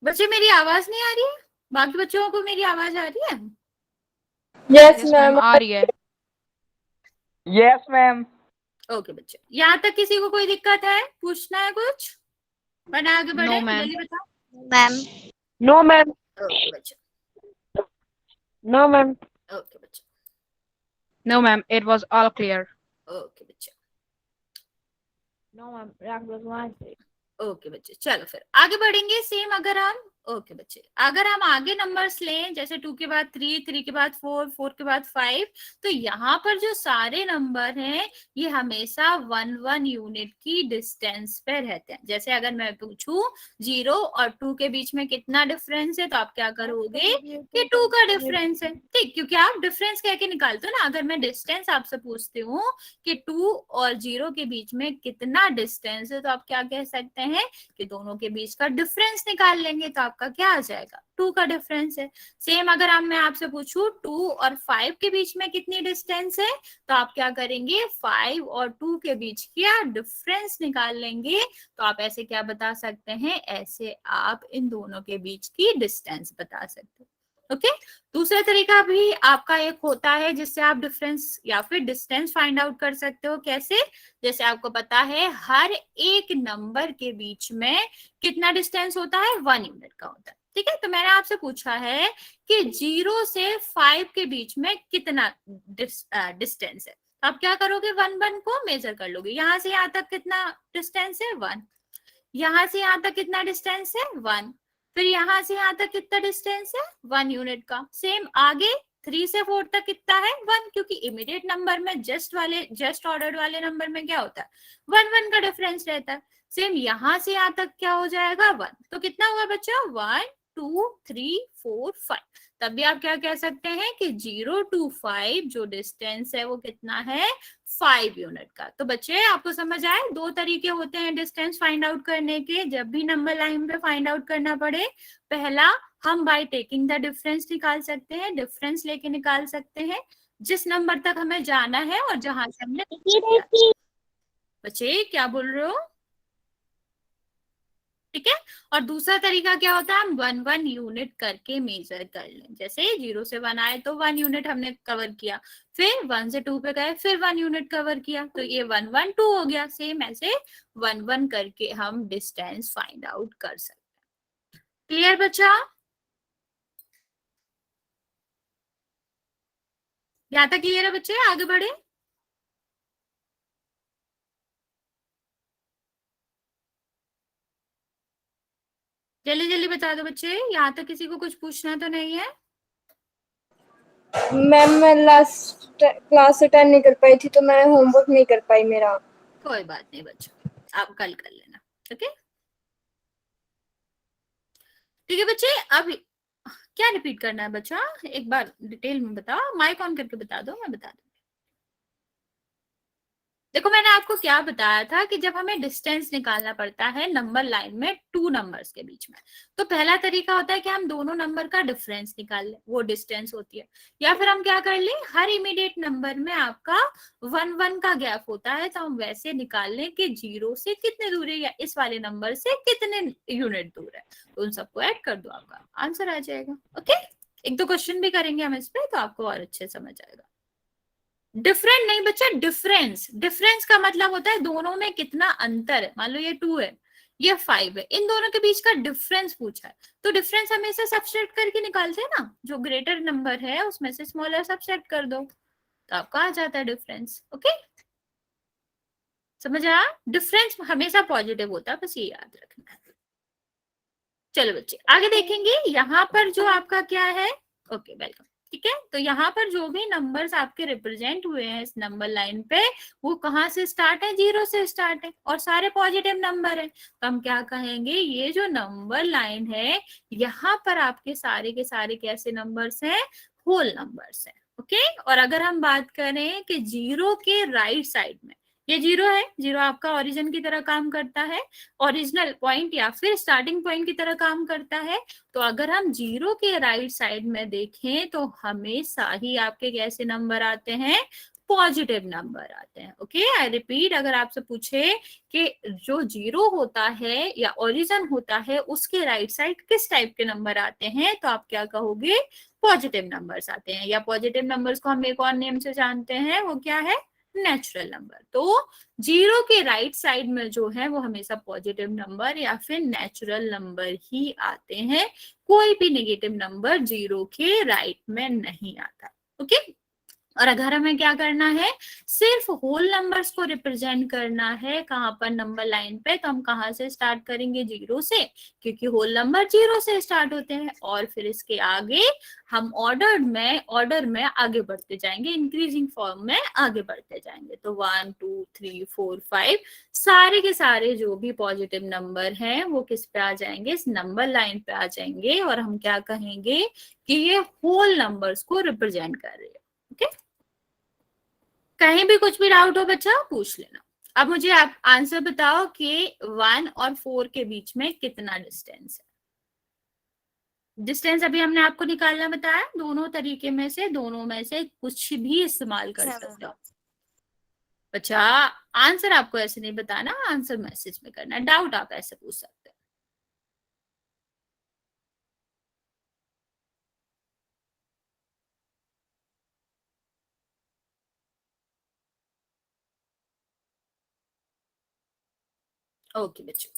बच्चे मेरी आवाज नहीं आ रही है, बाकी बच्चों को मेरी आवाज आ रही है? Yes Yes, ma'am. मैम। आ रही है. Yes ma'am. ओके बच्चे, यहाँ तक किसी को कोई दिक्कत है, पूछना है कुछ, वरना आगे बढ़े, No, ma'am. जल्दी बताओ। Ma'am no ma'am. ओके बच्चे, नो मैम। ओके बच्चे, No, ma'am. It was all clear. Okay बच्चे, no ma'am, rank plus 1 okay बच्चे, चलो फिर आगे बढ़ेंगे। सेम अगर हम, ओके बच्चे, अगर हम आगे नंबर्स लें, जैसे 2 के बाद 3, 3 के बाद 4, 4 के बाद 5, तो यहाँ पर जो सारे नंबर हैं ये हमेशा 1 यूनिट की डिस्टेंस पे रहते हैं। जैसे अगर मैं पूछूं 0 और 2 के बीच में कितना डिफरेंस है, तो आप क्या करोगे कि 2 का डिफरेंस है। ठीक, क्योंकि आप डिफरेंस कह के निकालते हो ना। अगर मैं डिस्टेंस आपसे पूछती हूँ कि 2 और 0 के बीच में कितना डिस्टेंस है, तो आप क्या कह सकते हैं कि दोनों के बीच का डिफरेंस निकाल लेंगे। तो आपका क्या आ जाएगा, 2 का डिफरेंस है। सेम अगर मैं आपसे पूछूं 2 और 5 के बीच में कितनी डिस्टेंस है, तो आप क्या करेंगे, 5 और 2 के बीच क्या डिफरेंस निकाल लेंगे। तो आप ऐसे क्या बता सकते हैं, ऐसे आप इन दोनों के बीच की डिस्टेंस बता सकते हैं। ओके, दूसरा तरीका भी आपका एक होता है जिससे आप डिफरेंस या फिर डिस्टेंस फाइंड आउट कर सकते हो। कैसे, जैसे आपको पता है हर एक नंबर के बीच में कितना डिस्टेंस होता है, 1 यूनिट का होता है। ठीक है, तो मैंने आपसे पूछा है कि 0 से 5 के बीच में कितना डिस्टेंस है। आप क्या करोगे, 1 को मेजर कर लोगे। यहां से यहां तक कितना डिस्टेंस है, 1। यहां से यहां तक कितना डिस्टेंस है, 1। फिर यहां से यहां तक कितना डिस्टेंस है, 1 यूनिट का। सेम आगे 3 से 4 तक कितना है, 1, क्योंकि इमीडिएट नंबर में जस्ट ऑर्डर्ड वाले नंबर में क्या होता है, 1 का डिफरेंस रहता है। सेम यहां से यहां तक क्या हो जाएगा, 1। तो कितना हुआ बच्चा, 1 2 3 4 5। तब भी आप क्या कह सकते हैं कि 0 to 5 जो डिस्टेंस है वो कितना है, 5 यूनिट का। तो बच्चे आपको समझ आए, 2 तरीके होते हैं डिस्टेंस फाइंड आउट करने के जब भी नंबर लाइन पे फाइंड आउट करना पड़े। पहला, हम बाय टेकिंग द डिफरेंस निकाल सकते हैं, डिफरेंस लेके निकाल सकते हैं जिस नंबर तक हमें जाना है और जहां से हमने। बच्चे क्या बोल रहे हो, ठीक है। और दूसरा तरीका क्या होता है, हम 1 यूनिट करके मेजर कर लें। जैसे 0 से 1 आए तो 1 यूनिट हमने कवर किया, फिर 1 से 2 पे गए फिर 1 यूनिट कवर किया, तो ये 1 1 2 हो गया। सेम ऐसे 1 करके हम डिस्टेंस फाइंड आउट कर सकते हैं। क्लियर बच्चा, यहाँ तक क्लियर है बच्चे, आगे बढ़े। जल्दी जल्दी बता दो बच्चे, यहाँ तक किसी को कुछ पूछना तो नहीं है। मैम मैं लास्ट क्लास अटेंड नहीं कर पाई थी तो मैं होमवर्क नहीं कर पाई मेरा। कोई बात नहीं बच्चों, आप कल कर लेना। ओके, ठीक है बच्चे। अब क्या रिपीट करना है बच्चा, एक बार डिटेल में बताओ, माइक ऑन करके बता दो, मैं बता दूँ। देखो मैंने आपको क्या बताया था कि जब हमें डिस्टेंस निकालना पड़ता है नंबर लाइन में 2 नंबर्स के बीच में, तो पहला तरीका होता है कि हम दोनों नंबर का डिफरेंस निकाल लें, वो डिस्टेंस होती है। या फिर हम क्या कर लें, हर इमीडिएट नंबर में आपका 1 का गैप होता है, तो हम वैसे निकाल लें कि 0 से कितने दूर है या इस वाले नंबर से कितने यूनिट दूर है, तो उन सबको ऐड कर दो, आपका आंसर आ जाएगा। ओके, 1-2 क्वेश्चन भी करेंगे हम इस पे, तो आपको और अच्छे समझ आएगा। डिफरेंट नहीं बच्चा, डिफरेंस। डिफरेंस का मतलब होता है दोनों में कितना अंतर है। मान लो ये 2 है, ये 5 है, इन दोनों के बीच का डिफरेंस पूछा है, तो डिफरेंस हमेशा सबट्रैक्ट करके निकालते हैं ना, जो ग्रेटर नंबर है उसमें से स्मॉलर सबट्रैक्ट कर दो, तो आपका आ जाता है डिफरेंस। ओके, समझ आया, डिफरेंस हमेशा पॉजिटिव होता है, बस ये याद रखना है। चलो बच्चे आगे देखेंगे, यहाँ पर जो आपका क्या है, ओके वेलकम, ठीक है। तो यहाँ पर जो भी नंबर्स आपके रिप्रेजेंट हुए हैं इस नंबर लाइन पे, वो कहाँ से स्टार्ट है, 0 से स्टार्ट है और सारे पॉजिटिव नंबर है। तो हम क्या कहेंगे, ये जो नंबर लाइन है यहाँ पर आपके सारे के सारे कैसे नंबर्स हैं, होल नंबर्स हैं। ओके, और अगर हम बात करें कि 0 के राइट साइड में ये 0 है, 0 आपका ओरिजिन की तरह काम करता है, ओरिजिनल पॉइंट या फिर स्टार्टिंग पॉइंट की तरह काम करता है। तो अगर हम 0 के राइट साइड में देखें तो हमेशा ही आपके कैसे नंबर आते हैं, पॉजिटिव नंबर आते हैं। ओके, आई रिपीट, अगर आपसे पूछे कि जो 0 होता है या ओरिजिन होता है उसके राइट साइड किस टाइप के नंबर आते हैं, तो आप क्या कहोगे, पॉजिटिव नंबर्स आते हैं। या पॉजिटिव नंबर्स को हम एक और नेम से जानते हैं, वो क्या है, नेचुरल नंबर। तो 0 के राइट साइड में जो है वो हमेशा पॉजिटिव नंबर या फिर नेचुरल नंबर ही आते हैं, कोई भी नेगेटिव नंबर 0 के राइट में नहीं आता। ओके, और अगर हमें क्या करना है, सिर्फ होल नंबर्स को रिप्रेजेंट करना है कहाँ पर, नंबर लाइन पे, तो हम कहाँ से स्टार्ट करेंगे, 0 से, क्योंकि होल नंबर 0 से स्टार्ट होते हैं। और फिर इसके आगे हम ऑर्डर में आगे बढ़ते जाएंगे, इंक्रीजिंग फॉर्म में आगे बढ़ते जाएंगे। तो 1 2 3 4 5 सारे के सारे जो भी पॉजिटिव नंबर हैं वो किस पे आ जाएंगे, इस नंबर लाइन पे आ जाएंगे, और हम क्या कहेंगे कि ये होल नंबर्स को रिप्रेजेंट कर रहे हैं। ओके, कहीं भी कुछ भी डाउट हो बच्चा पूछ लेना। अब मुझे आप आंसर बताओ कि 1 और 4 के बीच में कितना डिस्टेंस है। डिस्टेंस अभी हमने आपको निकालना बताया, दोनों तरीके में से, दोनों में से कुछ भी इस्तेमाल कर सकते हो। अच्छा, आंसर आपको ऐसे नहीं बताना, आंसर मैसेज में करना, डाउट आप ऐसे पूछ सकते हो। ओके बच्चों,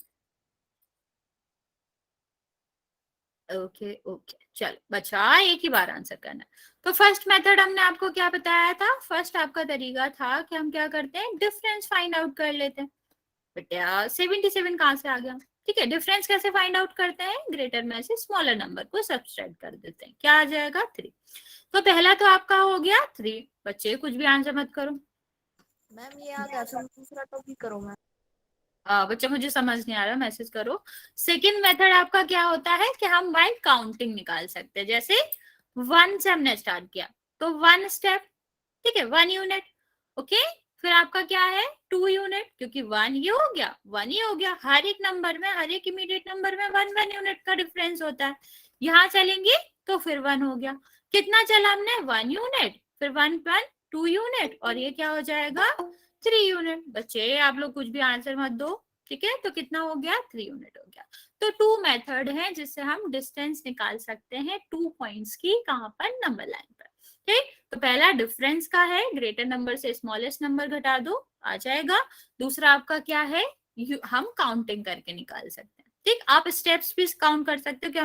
ओके ओके, चलो बच्चा एक ही बार आंसर करना। तो फर्स्ट मेथड हमने आपको क्या बताया था, फर्स्ट आपका तरीका था कि हम क्या करते हैं, डिफरेंस फाइंड आउट कर लेते हैं। बेटा 77 कहाँ से आ गया, ठीक है। डिफरेंस कैसे फाइंड आउट करते हैं, ग्रेटर में से स्मॉलर नंबर को सब्सट्रैक्ट कर देते हैं, क्या आ जाएगा 3। तो पहला तो आपका हो गया 3। बच्चे कुछ भी आंसर मत करो। मैम ये आ गया, सब दूसरा टॉपिक करो मैम। बच्चे मुझे समझ नहीं आ रहा, मैसेज करो। सेकंड मेथड आपका क्या होता है कि हम बाय काउंटिंग निकाल सकते हैं। जैसे 1 से हमने स्टार्ट किया तो 1 स्टेप, ठीक है, 1 यूनिट। ओके, फिर आपका क्या है 2 यूनिट, क्योंकि 1 ये हो गया, 1 ही हो गया। हर एक नंबर में, हर एक इमीडिएट नंबर में 1 यूनिट का डिफरेंस होता है। यहाँ चलेंगे तो फिर 1 हो गया। कितना चला हमने, 1 यूनिट, फिर 1 2 यूनिट, और ये क्या हो जाएगा 3 यूनिट। बच्चे आप लोग कुछ भी आंसर मत दो, ठीक है। तो कितना हो गया 3 यूनिट हो गया। तो 2 मेथड है जिससे हम डिस्टेंस निकाल सकते हैं 2 पॉइंट्स की, कहां पर, नंबर लाइन पर, ठीक। तो पहला डिफरेंस का है, ग्रेटर नंबर से स्मॉलेस्ट नंबर घटा दो, आ जाएगा। दूसरा आपका क्या है, हम काउंटिंग करके निकाल सकते हैं, ठीक। आप स्टेप्स भी काउंट कर सकते हो कि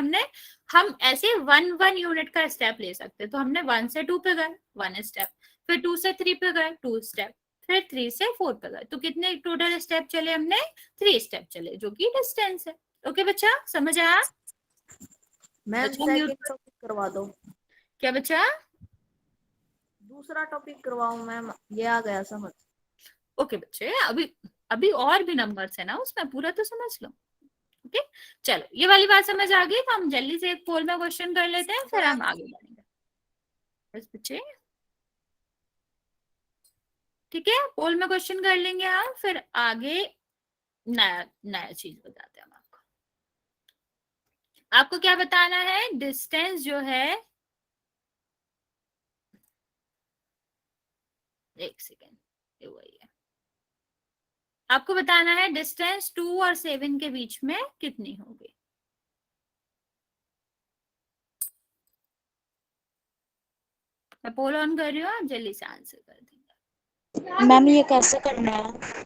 हम ऐसे 1 यूनिट का स्टेप ले सकते हैं। तो हमने 1 से 2 पे गए 1 स्टेप, फिर 2 से 3 पे गए 2 स्टेप, फिर 3 से 4 पे गए। तो कितने टोटल स्टेप चले हमने, 3 स्टेप चले, जो कि डिस्टेंस है। ओके बच्चा, समझ आया। मैम बच्चा सेकंड म्यूट, टॉपिक करवा दो, क्या बच्चा, दूसरा टॉपिक करवाओ मैम, ये आ गया समझ। ओके बच्चे, अभी अभी और भी नंबर्स है ना उसमें, पूरा तो समझ लो। ओके, चलो ये वाली बात समझ आ गई। तो हम जल्दी से एक पोल में क्वेश्चन कर लेते हैं, फिर हम आगे बढ़ेंगे। बस बच्चे, ठीक है, पोल में क्वेश्चन कर लेंगे हम, फिर आगे नया नया चीज बताते हैं हम आपको। आपको क्या बताना है, डिस्टेंस जो है, एक सेकेंड, ये वही है। आपको बताना है डिस्टेंस 2 और 7 के बीच में कितनी होगी। मैं पोल ऑन कर रही हूँ, आप जल्दी से आंसर कर देंगे। मैम ये कैसे करना है?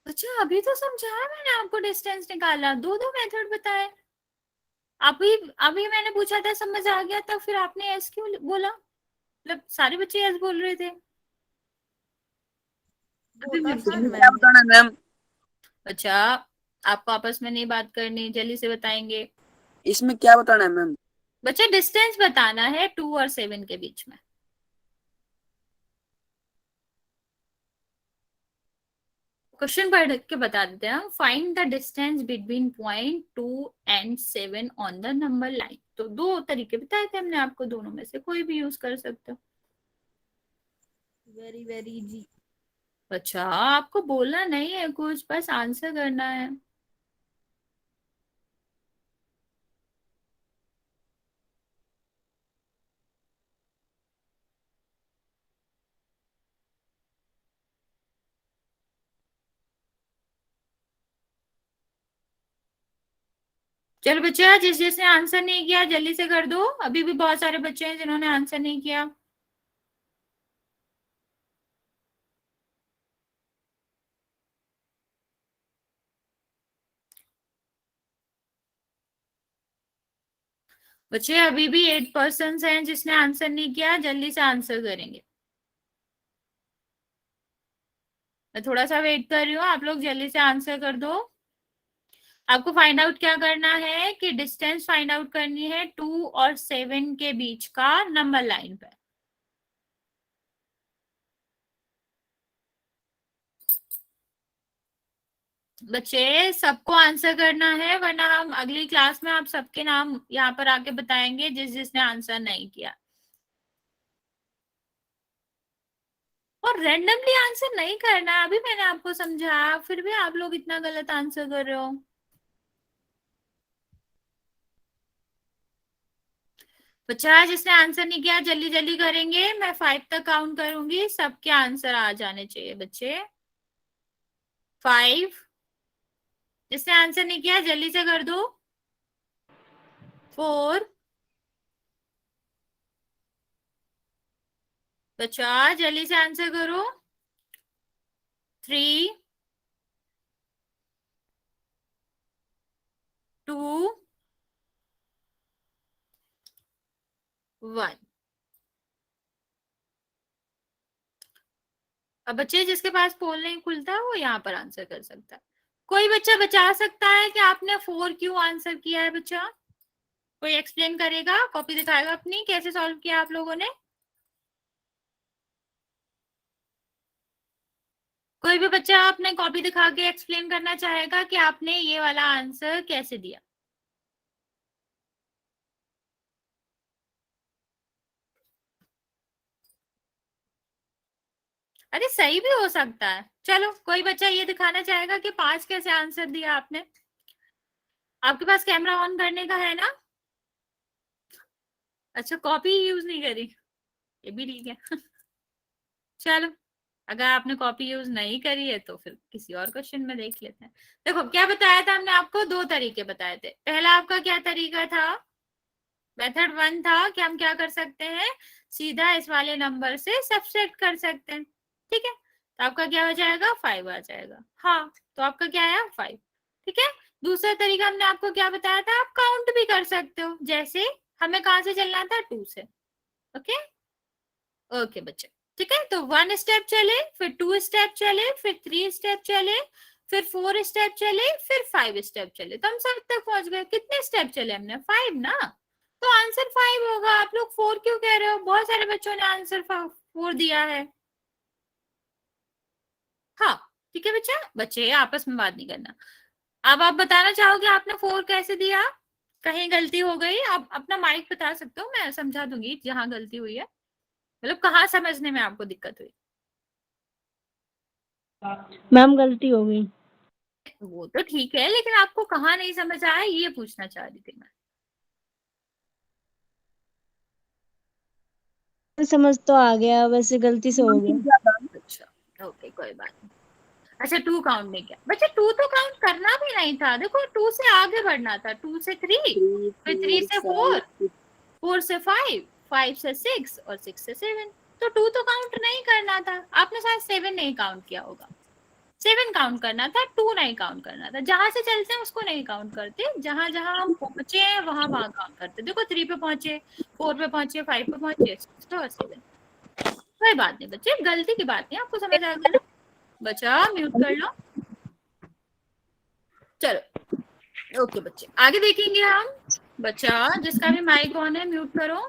अच्छा, अभी तो समझाया मैंने आपको, डिस्टेंस निकाला, दो दो मेथड बताए। अभी अभी मैंने पूछा था समझ आ गया, तब फिर आपने एस क्यों बोला, मतलब सारे बच्चे एस बोल रहे थे। अभी बहुत भी आसान इसमें बोल। क्या मैम। बताना है मैम? अच्छा, आपको आपस में नहीं बात करनी, जल्दी से बताएंगे। इसमें क्या बताना है मैम? बच्चे डिस्टेंस बताना है 2 और 7 के बीच में। क्वेश्चन पढ़ के बता देते हैं हम। Find the distance between point 2 and 7 on the number line. तो दो तरीके बताए थे हमने आपको, दोनों में से कोई भी यूज कर सकते हो। Very very easy. अच्छा, आपको बोलना नहीं है कुछ, बस आंसर करना है। चलो बच्चा, जिसने आंसर नहीं किया जल्दी से कर दो, अभी भी बहुत सारे बच्चे हैं जिन्होंने आंसर नहीं किया। बच्चे अभी भी 8% हैं जिसने आंसर नहीं किया, जल्दी से आंसर करेंगे। मैं थोड़ा सा वेट कर रही हूँ, आप लोग जल्दी से आंसर कर दो। आपको फाइंड आउट क्या करना है कि डिस्टेंस फाइंड आउट करनी है 2 और 7 के बीच का नंबर लाइन पे। बच्चे सबको आंसर करना है, वरना हम अगली क्लास में आप सबके नाम यहाँ पर आके बताएंगे जिसने आंसर नहीं किया। और रैंडमली आंसर नहीं करना है, अभी मैंने आपको समझाया, फिर भी आप लोग इतना गलत आंसर कर रहे हो। बच्चा जिसने आंसर नहीं किया जल्दी जल्दी करेंगे, मैं 5 तक काउंट करूंगी, सबके आंसर आ जाने चाहिए बच्चे। 5, जिसने आंसर नहीं किया जल्दी से कर दो। 4, बच्चा जल्दी से आंसर करो। 3, 2, 1। अब बच्चे जिसके पास पोल नहीं खुलता वो यहाँ पर आंसर कर सकता है। कोई बच्चा बचा सकता है कि आपने 4 क्यों आंसर किया है? बच्चा कोई एक्सप्लेन करेगा, कॉपी दिखाएगा अपनी, कैसे सॉल्व किया आप लोगों ने? कोई भी बच्चा अपने कॉपी दिखा के एक्सप्लेन करना चाहेगा कि आपने ये वाला आंसर कैसे दिया? अरे सही भी हो सकता है। चलो कोई बच्चा ये दिखाना चाहेगा कि 5 कैसे आंसर दिया आपने? आपके पास कैमरा ऑन करने का है ना? अच्छा, कॉपी यूज नहीं करी, ये भी ठीक है। चलो अगर आपने कॉपी यूज नहीं करी है तो फिर किसी और क्वेश्चन में देख लेते हैं। देखो क्या बताया था हमने आपको, 2 तरीके बताए थे। पहला आपका क्या तरीका था? मेथड 1 था कि हम क्या कर सकते हैं, सीधा इस वाले नंबर से सब्ट्रैक्ट कर सकते हैं। ठीक है, तो आपका क्या हो जाएगा? 5 आ जाएगा। हाँ, तो आपका क्या आया? 5। ठीक है, दूसरा तरीका हमने आपको क्या बताया था, आप काउंट भी कर सकते हो। जैसे हमें कहाँ से चलना था? 2 से। ओके ओके बच्चे, ठीक है। तो 1 स्टेप चले, फिर 2 स्टेप चले, फिर 3 स्टेप चले, फिर 4 स्टेप चले, फिर 5 स्टेप चले, तो हम 7 तक पहुंच गए। कितने स्टेप चले हमने? 5 ना, तो आंसर 5 होगा। आप लोग 4 क्यों कह रहे हो? बहुत सारे बच्चों ने आंसर 4 दिया है। हाँ ठीक है बच्चा, बच्चे आपस में बात नहीं करना। अब आप बताना चाहोगे आपने 4 कैसे दिया? कहीं गलती हो गई? आप अपना माइक बता सकते हो, मैं समझा दूंगी जहां गलती हुई है, मतलब कहाँ समझने में आपको दिक्कत हुई। मैम गलती हो गई। वो तो ठीक है, लेकिन आपको कहाँ नहीं समझ आया ये पूछना चाह रही थी मैं। समझ तो आ गया, वैसे गलती से हो गया। अच्छा ओके, कोई बात नहीं। अच्छा 2 काउंट नहीं किया बच्चा, 2 तो काउंट करना भी नहीं था। देखो 2 से आगे बढ़ना था, 2 से 3, फिर 3 से 4, 4 से 5, 5 से 6 और 6 से 7। तो 2 तो काउंट नहीं करना था। आपने शायद 7 नहीं काउंट किया होगा। 7 काउंट करना था, 2 नहीं काउंट करना था। जहां से चलते हैं उसको नहीं काउंट करते, जहां जहां हम पहुंचे हैं वहां वहां काउंट करते। देखो 3 पे पहुंचे, 4 पे पहुंचे, 5 पे पहुंचे, 6 और 7। कोई बात नहीं बच्चे, गलती की बात नहीं, आपको समझ आ गया ना? बच्चा म्यूट कर लो। चलो ओके बच्चे, आगे देखेंगे हम। बच्चा जिसका भी माइक ऑन है म्यूट करो।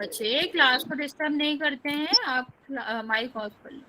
बच्चे क्लास को डिस्टर्ब नहीं करते हैं, आप माइक ऑफ कर लो।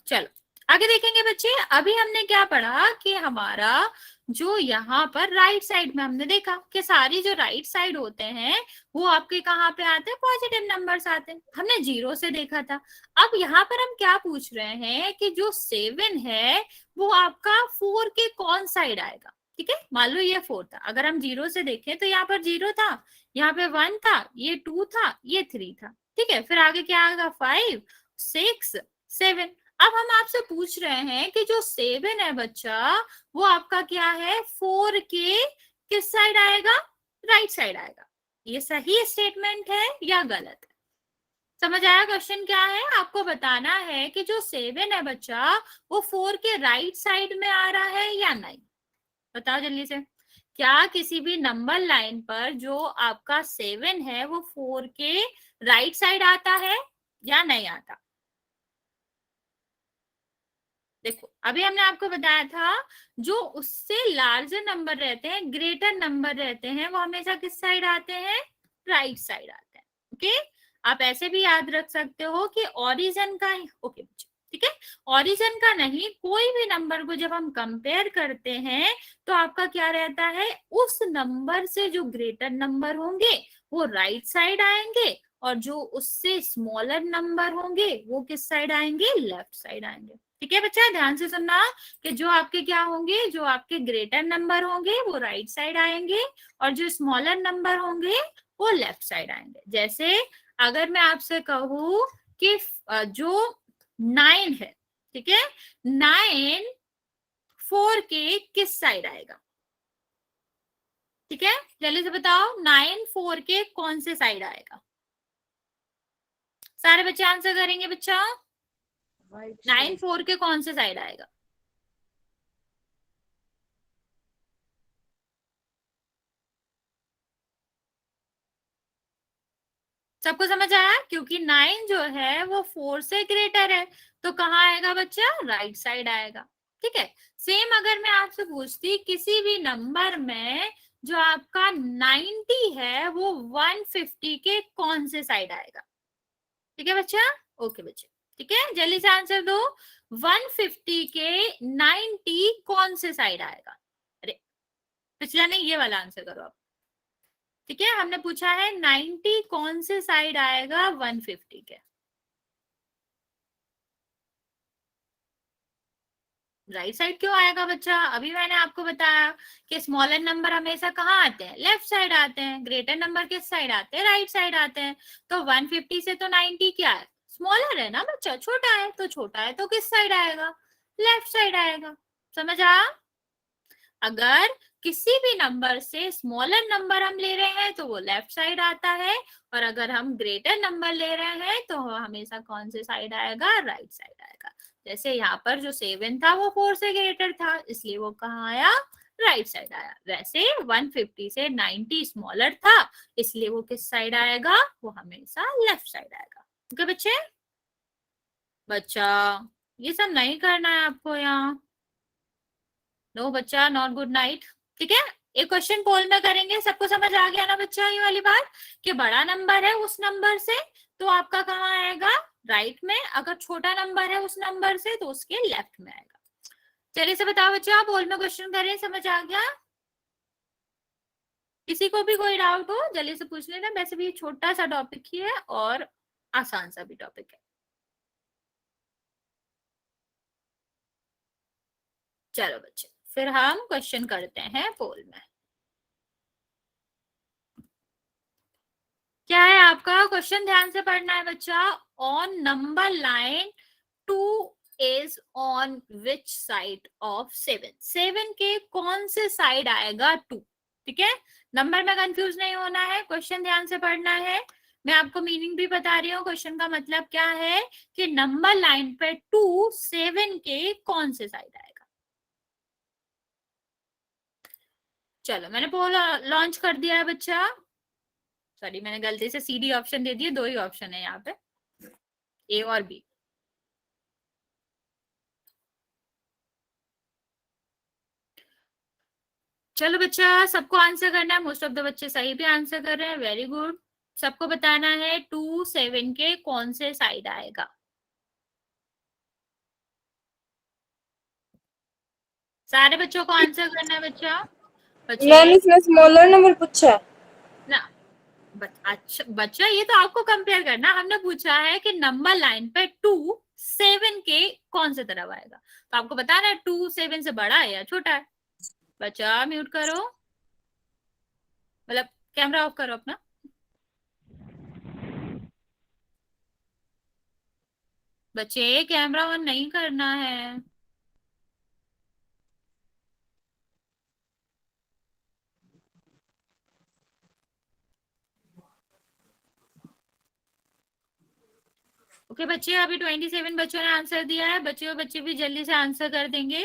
चलो आगे देखेंगे बच्चे। अभी हमने क्या पढ़ा कि हमारा जो यहाँ पर राइट साइड में हमने देखा कि सारी जो राइट साइड होते हैं वो आपके कहाँ पे आते हैं? पॉजिटिव नंबर्स आते हैं। हमने 0 से देखा था। अब यहाँ पर हम क्या पूछ रहे हैं कि जो 7 है वो आपका 4 के कौन साइड आएगा? ठीक है, मान लो ये 4 था, अगर हम 0 से देखें तो यहाँ पर 0 था, यहाँ पे 1 था, ये 2 था, ये 3 था। ठीक है, फिर आगे क्या आएगा? 5, 6, 7। अब हम आपसे पूछ रहे हैं कि जो 7 है बच्चा वो आपका क्या है? 4 के किस साइड आएगा? राइट साइड आएगा। ये सही स्टेटमेंट है या गलत है? समझ आया क्वेश्चन क्या है? आपको बताना है कि जो 7 है बच्चा वो 4 के राइट साइड में आ रहा है या नहीं। बताओ जल्दी से। क्या किसी भी नंबर लाइन पर जो आपका 7 है वो 4 के राइट साइड आता है या नहीं आता? देखो अभी हमने आपको बताया था जो उससे लार्जर नंबर रहते हैं, ग्रेटर नंबर रहते हैं, वो हमेशा किस साइड आते हैं? राइट साइड आते हैं। ओके, आप ऐसे भी याद रख सकते हो कि ओरिजिन का, ओके ठीक है, ओरिजिन का नहीं, कोई भी नंबर को जब हम कंपेयर करते हैं तो आपका क्या रहता है? उस नंबर से जो ग्रेटर नंबर होंगे वो राइट साइड आएंगे और जो उससे स्मॉलर नंबर होंगे वो किस साइड आएंगे, लेफ्ट साइड आएंगे। ठीक है बच्चा, ध्यान से सुनना कि जो आपके क्या होंगे, जो आपके ग्रेटर नंबर होंगे वो राइट साइड आएंगे और जो स्मॉलर नंबर होंगे वो लेफ्ट साइड आएंगे। जैसे अगर मैं आपसे कहूं कि जो 9 है, ठीक है, 9 4 के किस साइड आएगा, ठीक है, जल्दी से बताओ 9 4 के कौन से साइड आएगा। सारे बच्चे आंसर करेंगे बच्चा, 9 4 के कौन से साइड आएगा। सबको समझ आया, क्योंकि 9 जो है वो 4 से ग्रेटर है तो कहाँ आएगा बच्चा, राइट साइड आएगा। ठीक है, सेम अगर मैं आपसे पूछती किसी भी नंबर में जो आपका 90 है वो 150 के कौन से साइड आएगा। ठीक है बच्चा, ओके बच्चे, ठीक है, जल्दी से आंसर दो, 150 के 90 कौन से साइड आएगा। अरे पिछला नहीं, ये वाला आंसर करो आप। ठीक है, हमने पूछा है 90 कौन से साइड आएगा 150 के, राइट साइड क्यों आएगा बच्चा। अभी मैंने आपको बताया कि स्मॉलर नंबर हमेशा कहाँ आते हैं, लेफ्ट साइड आते हैं, ग्रेटर नंबर किस साइड आते हैं, राइट साइड आते हैं। तो 150 से तो 90 क्या है, स्मॉलर है ना बच्चा, छोटा है, तो छोटा है तो किस साइड आएगा, लेफ्ट साइड आएगा। समझ आया, अगर किसी भी नंबर से स्मॉलर नंबर हम ले रहे हैं तो वो लेफ्ट साइड आता है, और अगर हम ग्रेटर नंबर ले रहे हैं तो हमेशा कौन से साइड आएगा, राइट साइड आएगा। जैसे यहाँ पर जो 7 था वो 4 से ग्रेटर था, इसलिए वो कहाँ आया, राइट साइड आया। वैसे 150 से 90 स्मॉलर था, इसलिए वो किस साइड आएगा, वो हमेशा लेफ्ट साइड आएगा। ओके बच्चे, बच्चा ये सब नहीं करना है आपको यहाँ, नो बच्चा, नॉट गुड नाइट। ठीक है, एक क्वेश्चन पोल में करेंगे, सबको समझ आ गया ना बच्चा ये वाली बात, कि बड़ा नंबर है उस नंबर से तो आपका कहाँ आएगा, राइट में, अगर छोटा नंबर है उस नंबर से तो उसके लेफ्ट में आएगा। चलिए से बताओ बच्चा, पोल में क्वेश्चन करें, समझ आ गया, किसी को भी कोई डाउट हो जल्दी से पूछ लेना। वैसे भी छोटा सा टॉपिक ही है और आसान सा भी टॉपिक है। चलो बच्चे, फिर हम क्वेश्चन करते हैं पोल में। क्या है आपका क्वेश्चन, ध्यान से पढ़ना है बच्चा। On number line 2 is on which side of 7, 7 के कौन से साइड आएगा 2। ठीक है, नंबर में कंफ्यूज नहीं होना है, क्वेश्चन ध्यान से पढ़ना है। मैं आपको मीनिंग भी बता रही हूँ, क्वेश्चन का मतलब क्या है कि नंबर लाइन पे 2 7 के कौन से साइड आएगा। चलो मैंने पोल लॉन्च कर दिया है बच्चा, सॉरी मैंने गलती से सी डी ऑप्शन दे दिए, 2 ही ऑप्शन है यहाँ पे, ए और बी। चलो बच्चा, सबको आंसर करना है, मोस्ट ऑफ द बच्चे सही भी आंसर कर रहे हैं, वेरी गुड। सबको बताना है 2 7 के कौन से साइड आएगा। सारे बच्चों को आंसर करना है बच्चा। मैम इसमें स्मॉलर नंबर पूछा ना अच्छा बच्चा, ये तो आपको कंपेयर करना, हमने पूछा है कि नंबर लाइन पे 2 7 के कौन से तरफ आएगा, तो आपको बताना है 2 7 से बड़ा है या छोटा है। बच्चा म्यूट करो, मतलब कैमरा ऑफ करो अपना। बच्चे कैमरा ऑन नहीं करना है। ओके बच्चे, अभी 27 बच्चों ने आंसर दिया है, बच्चे और बच्चे भी जल्दी से आंसर कर देंगे।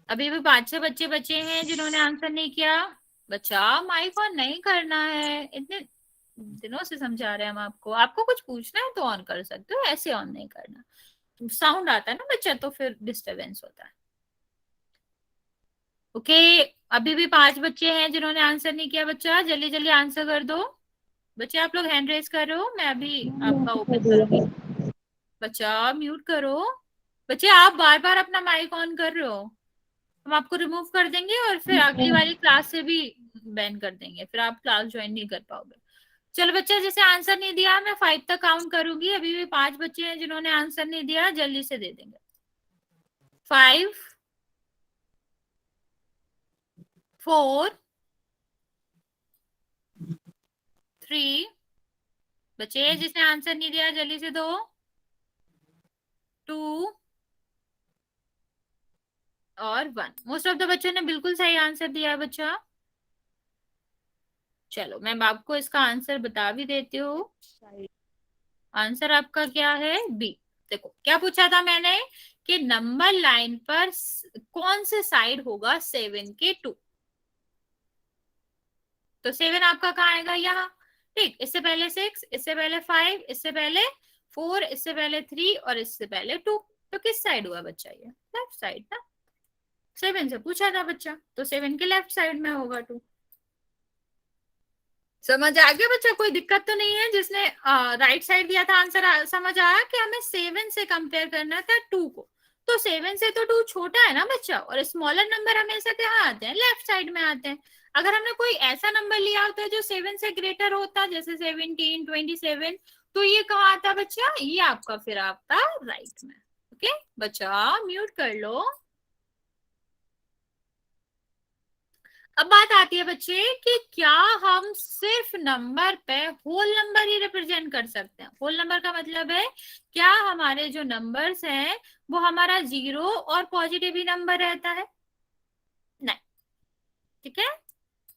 अभी भी 5-6 बच्चे बचे हैं जिन्होंने आंसर नहीं किया। बच्चा माइक ऑन नहीं करना है, इतने दिनों से समझा रहे हैं हम आपको, आपको कुछ पूछना है तो ऑन कर सकते हो, ऐसे ऑन नहीं करना, साउंड आता है ना बच्चा तो फिर डिस्टरबेंस होता है। ओके, अभी भी 5 बच्चे हैं जिन्होंने आंसर नहीं किया, बच्चा जल्दी जल्दी आंसर कर दो। बच्चे आप लोग हैंड रेज कर रहे हो, मैं अभी आपका ओपन करूंगी। बच्चा म्यूट करो, बच्चे आप बार बार अपना माइक ऑन कर रहे हो, हम आपको रिमूव कर देंगे और फिर अगली वाली क्लास से भी बैन कर देंगे, फिर आप क्लास ज्वाइन नहीं कर पाओगे। चलो बच्चा, जैसे आंसर नहीं दिया मैं 5 तक काउंट करूंगी, अभी भी 5 बच्चे हैं जिन्होंने आंसर नहीं दिया, जल्दी से दे देंगे। 5 4 3 बच्चे जिसने आंसर नहीं दिया जल्दी से दो। 2 और 1। मोस्ट ऑफ द बच्चों ने बिल्कुल सही आंसर दिया है बच्चा। चलो मैं आपको इसका आंसर बता भी देती हूँ। आंसर आपका क्या है? बी। देखो क्या पूछा था मैंने कि नंबर लाइन पर कौन से साइड होगा 7 के 2। तो 7 आपका कहाँ आएगा? यहाँ। ठीक, इससे पहले 6, इससे पहले 5, इससे पहले 4, इससे पहले 3 और इससे पहले 2। तो किस साइड हुआ बच्चा? ये लेफ्ट साइड ना। 7 से पूछा था बच्चा, तो 7 के लेफ्ट साइड में होगा 2। समझ आ गया बच्चा? कोई दिक्कत तो नहीं है? जिसने राइट साइड दिया था आंसर समझ आया कि हमें 7 से कंपेयर करना था 2 को। तो 7 से तो 2 छोटा है ना बच्चा, और स्मॉलर नंबर हमेशा कहाँ आते हैं? लेफ्ट साइड में आते हैं। अगर हमने कोई ऐसा नंबर लिया होता जो 7 से ग्रेटर होता, जैसे 17, 27, तो ये कहाँ आता बच्चा? ये आपका फिर आता राइट में। ओके बच्चा, म्यूट कर लो। अब बात आती है बच्चे कि क्या हम सिर्फ नंबर पे होल नंबर ही रिप्रेजेंट कर सकते हैं? होल नंबर का मतलब है क्या हमारे जो नंबर्स हैं वो हमारा 0 और पॉजिटिव ही नंबर रहता है? नहीं। ठीक है,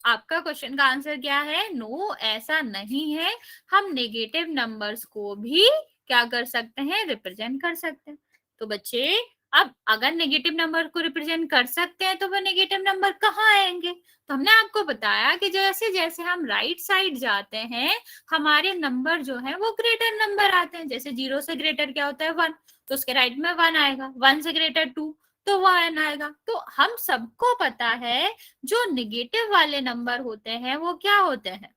आपका क्वेश्चन का आंसर क्या है? नो, ऐसा नहीं है। हम नेगेटिव नंबर्स को भी क्या कर सकते हैं? रिप्रेजेंट कर सकते हैं। तो बच्चे अब अगर नेगेटिव नंबर को रिप्रेजेंट कर सकते हैं तो वो नेगेटिव नंबर कहाँ आएंगे? तो हमने आपको बताया कि जैसे जैसे हम राइट साइड जाते हैं हमारे नंबर जो है वो ग्रेटर नंबर आते हैं। जैसे 0 से ग्रेटर क्या होता है? 1, तो उसके राइट में 1 आएगा। 1 से ग्रेटर 2, तो 1 आएगा। तो हम सबको पता है जो नेगेटिव वाले नंबर होते हैं वो क्या होते हैं?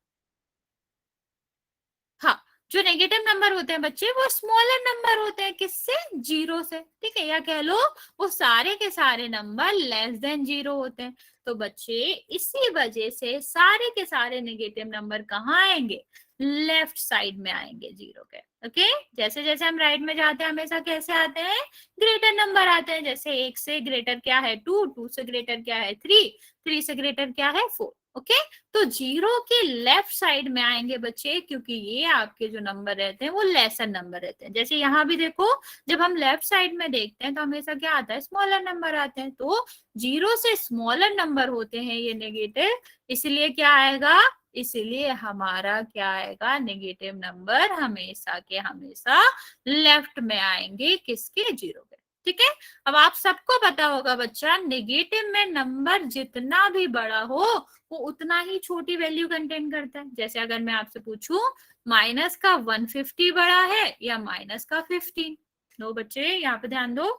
हाँ, जो नेगेटिव नंबर होते हैं बच्चे वो स्मॉलर नंबर होते हैं। किससे? 0 से। ठीक है, या कह लो वो सारे के सारे नंबर लेस देन 0 होते हैं। तो बच्चे इसी वजह से सारे के सारे नेगेटिव नंबर कहाँ आएंगे? लेफ्ट साइड में आएंगे 0 के। ओके, जैसे जैसे हम राइट में जाते हैं हमेशा कैसे आते हैं? ग्रेटर नंबर आते हैं। जैसे 1 से ग्रेटर क्या है? 2, 2 से ग्रेटर क्या है? 3, 3 से ग्रेटर क्या है? 4। ओके, तो 0 के लेफ्ट साइड में आएंगे बच्चे, क्योंकि ये आपके जो नंबर रहते हैं वो लेसर नंबर रहते हैं। जैसे यहाँ भी देखो, जब हम लेफ्ट साइड में देखते हैं तो हमेशा क्या आता है? स्मॉलर नंबर आते हैं। तो 0 से स्मॉलर नंबर होते हैं ये नेगेटिव, इसलिए क्या आएगा? इसलिए हमारा क्या आएगा? नेगेटिव नंबर हमेशा के हमेशा लेफ्ट में आएंगे। किसके? 0 के। ठीक है, अब आप सबको पता होगा बच्चा, नेगेटिव में नंबर जितना भी बड़ा हो वो उतना ही छोटी वैल्यू कंटेन करता है। जैसे अगर मैं आपसे पूछूं माइनस का 150 बड़ा है या माइनस का 15? नो बच्चे, यहाँ पे ध्यान दो।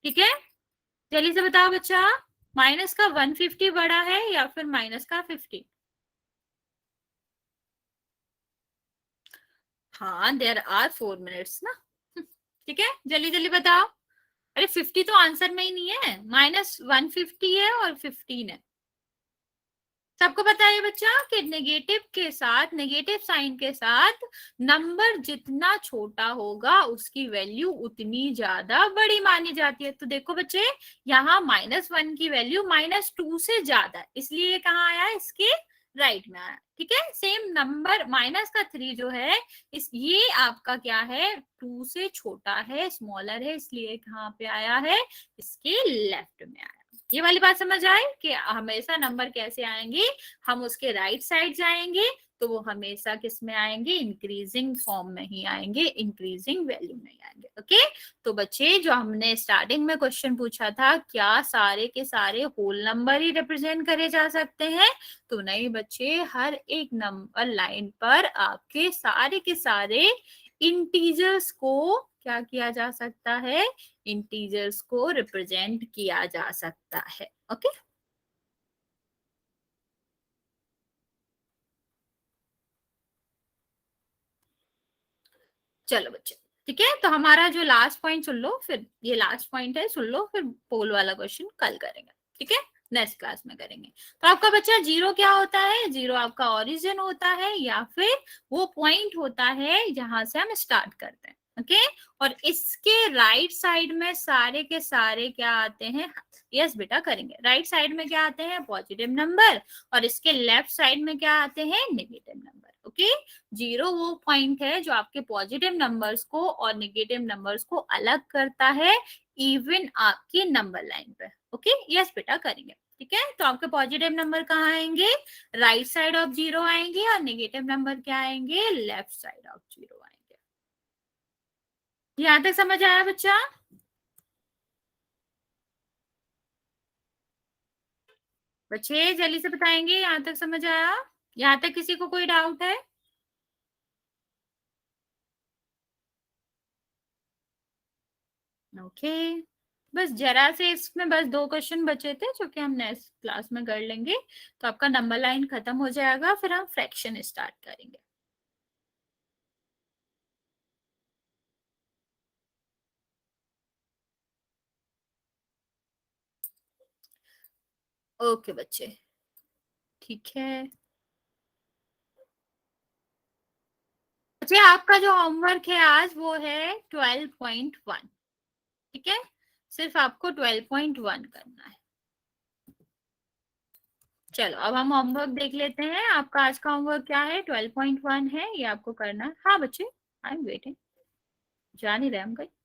ठीक है, जल्दी से बताओ बच्चा, माइनस का 150 बड़ा है या फिर माइनस का 15? हाँ, देयर आर 4 मिनट्स ना। ठीक है, जल्दी जल्दी बताओ। अरे 50 तो आंसर में ही नहीं है, माइनस 150 है और 15 है। सबको पता है बच्चा कि नेगेटिव के साथ, नेगेटिव साइन के साथ नंबर जितना छोटा होगा उसकी वैल्यू उतनी ज्यादा बड़ी मानी जाती है। तो देखो बच्चे, यहाँ -1 की वैल्यू -2 से ज्यादा है, इसलिए ये कहाँ आया? इसके राइट में आया। ठीक है, सेम नंबर माइनस का 3 जो है ये आपका क्या है? 2 से छोटा है, स्मॉलर है, इसलिए कहाँ पे आया है? इसके लेफ्ट में आया। ये वाली बात समझ आए कि हमेशा नंबर कैसे आएंगे? हम उसके राइट साइड जाएंगे तो वो हमेशा किस में आएंगे? इंक्रीजिंग फॉर्म में ही आएंगे, इंक्रीजिंग वैल्यू में आएंगे। ओके, तो बच्चे जो हमने स्टार्टिंग में क्वेश्चन पूछा था, क्या सारे के सारे होल नंबर ही रिप्रेजेंट करे जा सकते हैं? तो नहीं बच्चे, हर एक नंबर लाइन पर आपके सारे के सारे इंटीजर्स को क्या किया जा सकता है? इंटीजर्स को रिप्रेजेंट किया जा सकता है। ओके, चलो बच्चे, ठीक है, तो हमारा जो लास्ट पॉइंट सुन लो, फिर ये लास्ट पॉइंट है, सुन लो, फिर पोल वाला क्वेश्चन कल करेंगे। ठीक है। नेक्स्ट क्लास में करेंगे। तो आपका बच्चा जीरो क्या होता है? जीरो आपका ओरिजिन होता है या फिर वो पॉइंट होता है जहां से हम स्टार्ट करते हैं। ओके और इसके राइट साइड में सारे के सारे क्या आते हैं? यस बेटा करेंगे। राइट साइड में क्या आते हैं? पॉजिटिव नंबर और इसके लेफ्ट साइड में क्या आते हैं? Negative number. ओके जीरो वो पॉइंट है जो आपके पॉजिटिव नंबर्स को और नेगेटिव नंबर्स को अलग करता है इवन आपकी नंबर लाइन पे। ओके यस बेटा करेंगे। ठीक है तो आपके पॉजिटिव नंबर कहाँ आएंगे? राइट साइड ऑफ जीरो आएंगे और नेगेटिव नंबर क्या आएंगे? लेफ्ट साइड ऑफ जीरो आएंगे। यहां तक समझ आया बच्चा? बच्चे जल्दी से बताएंगे यहां तक समझ आया? यहां तक किसी को कोई डाउट है? ओके बस जरा से इसमें बस 2 क्वेश्चन बचे थे जो कि हम नेक्स्ट क्लास में कर लेंगे। तो आपका नंबर लाइन खत्म हो जाएगा फिर हम फ्रैक्शन स्टार्ट करेंगे। ओके बच्चे ठीक है। बच्चे आपका जो होमवर्क है आज वो है 12.1। ठीक है सिर्फ आपको 12.1 करना है। चलो अब हम होमवर्क देख लेते हैं। आपका आज का होमवर्क क्या है? 12.1 है ये आपको करना है। हाँ बच्चे आई एम वेटिंग। जा नहीं रहे हम कहीं।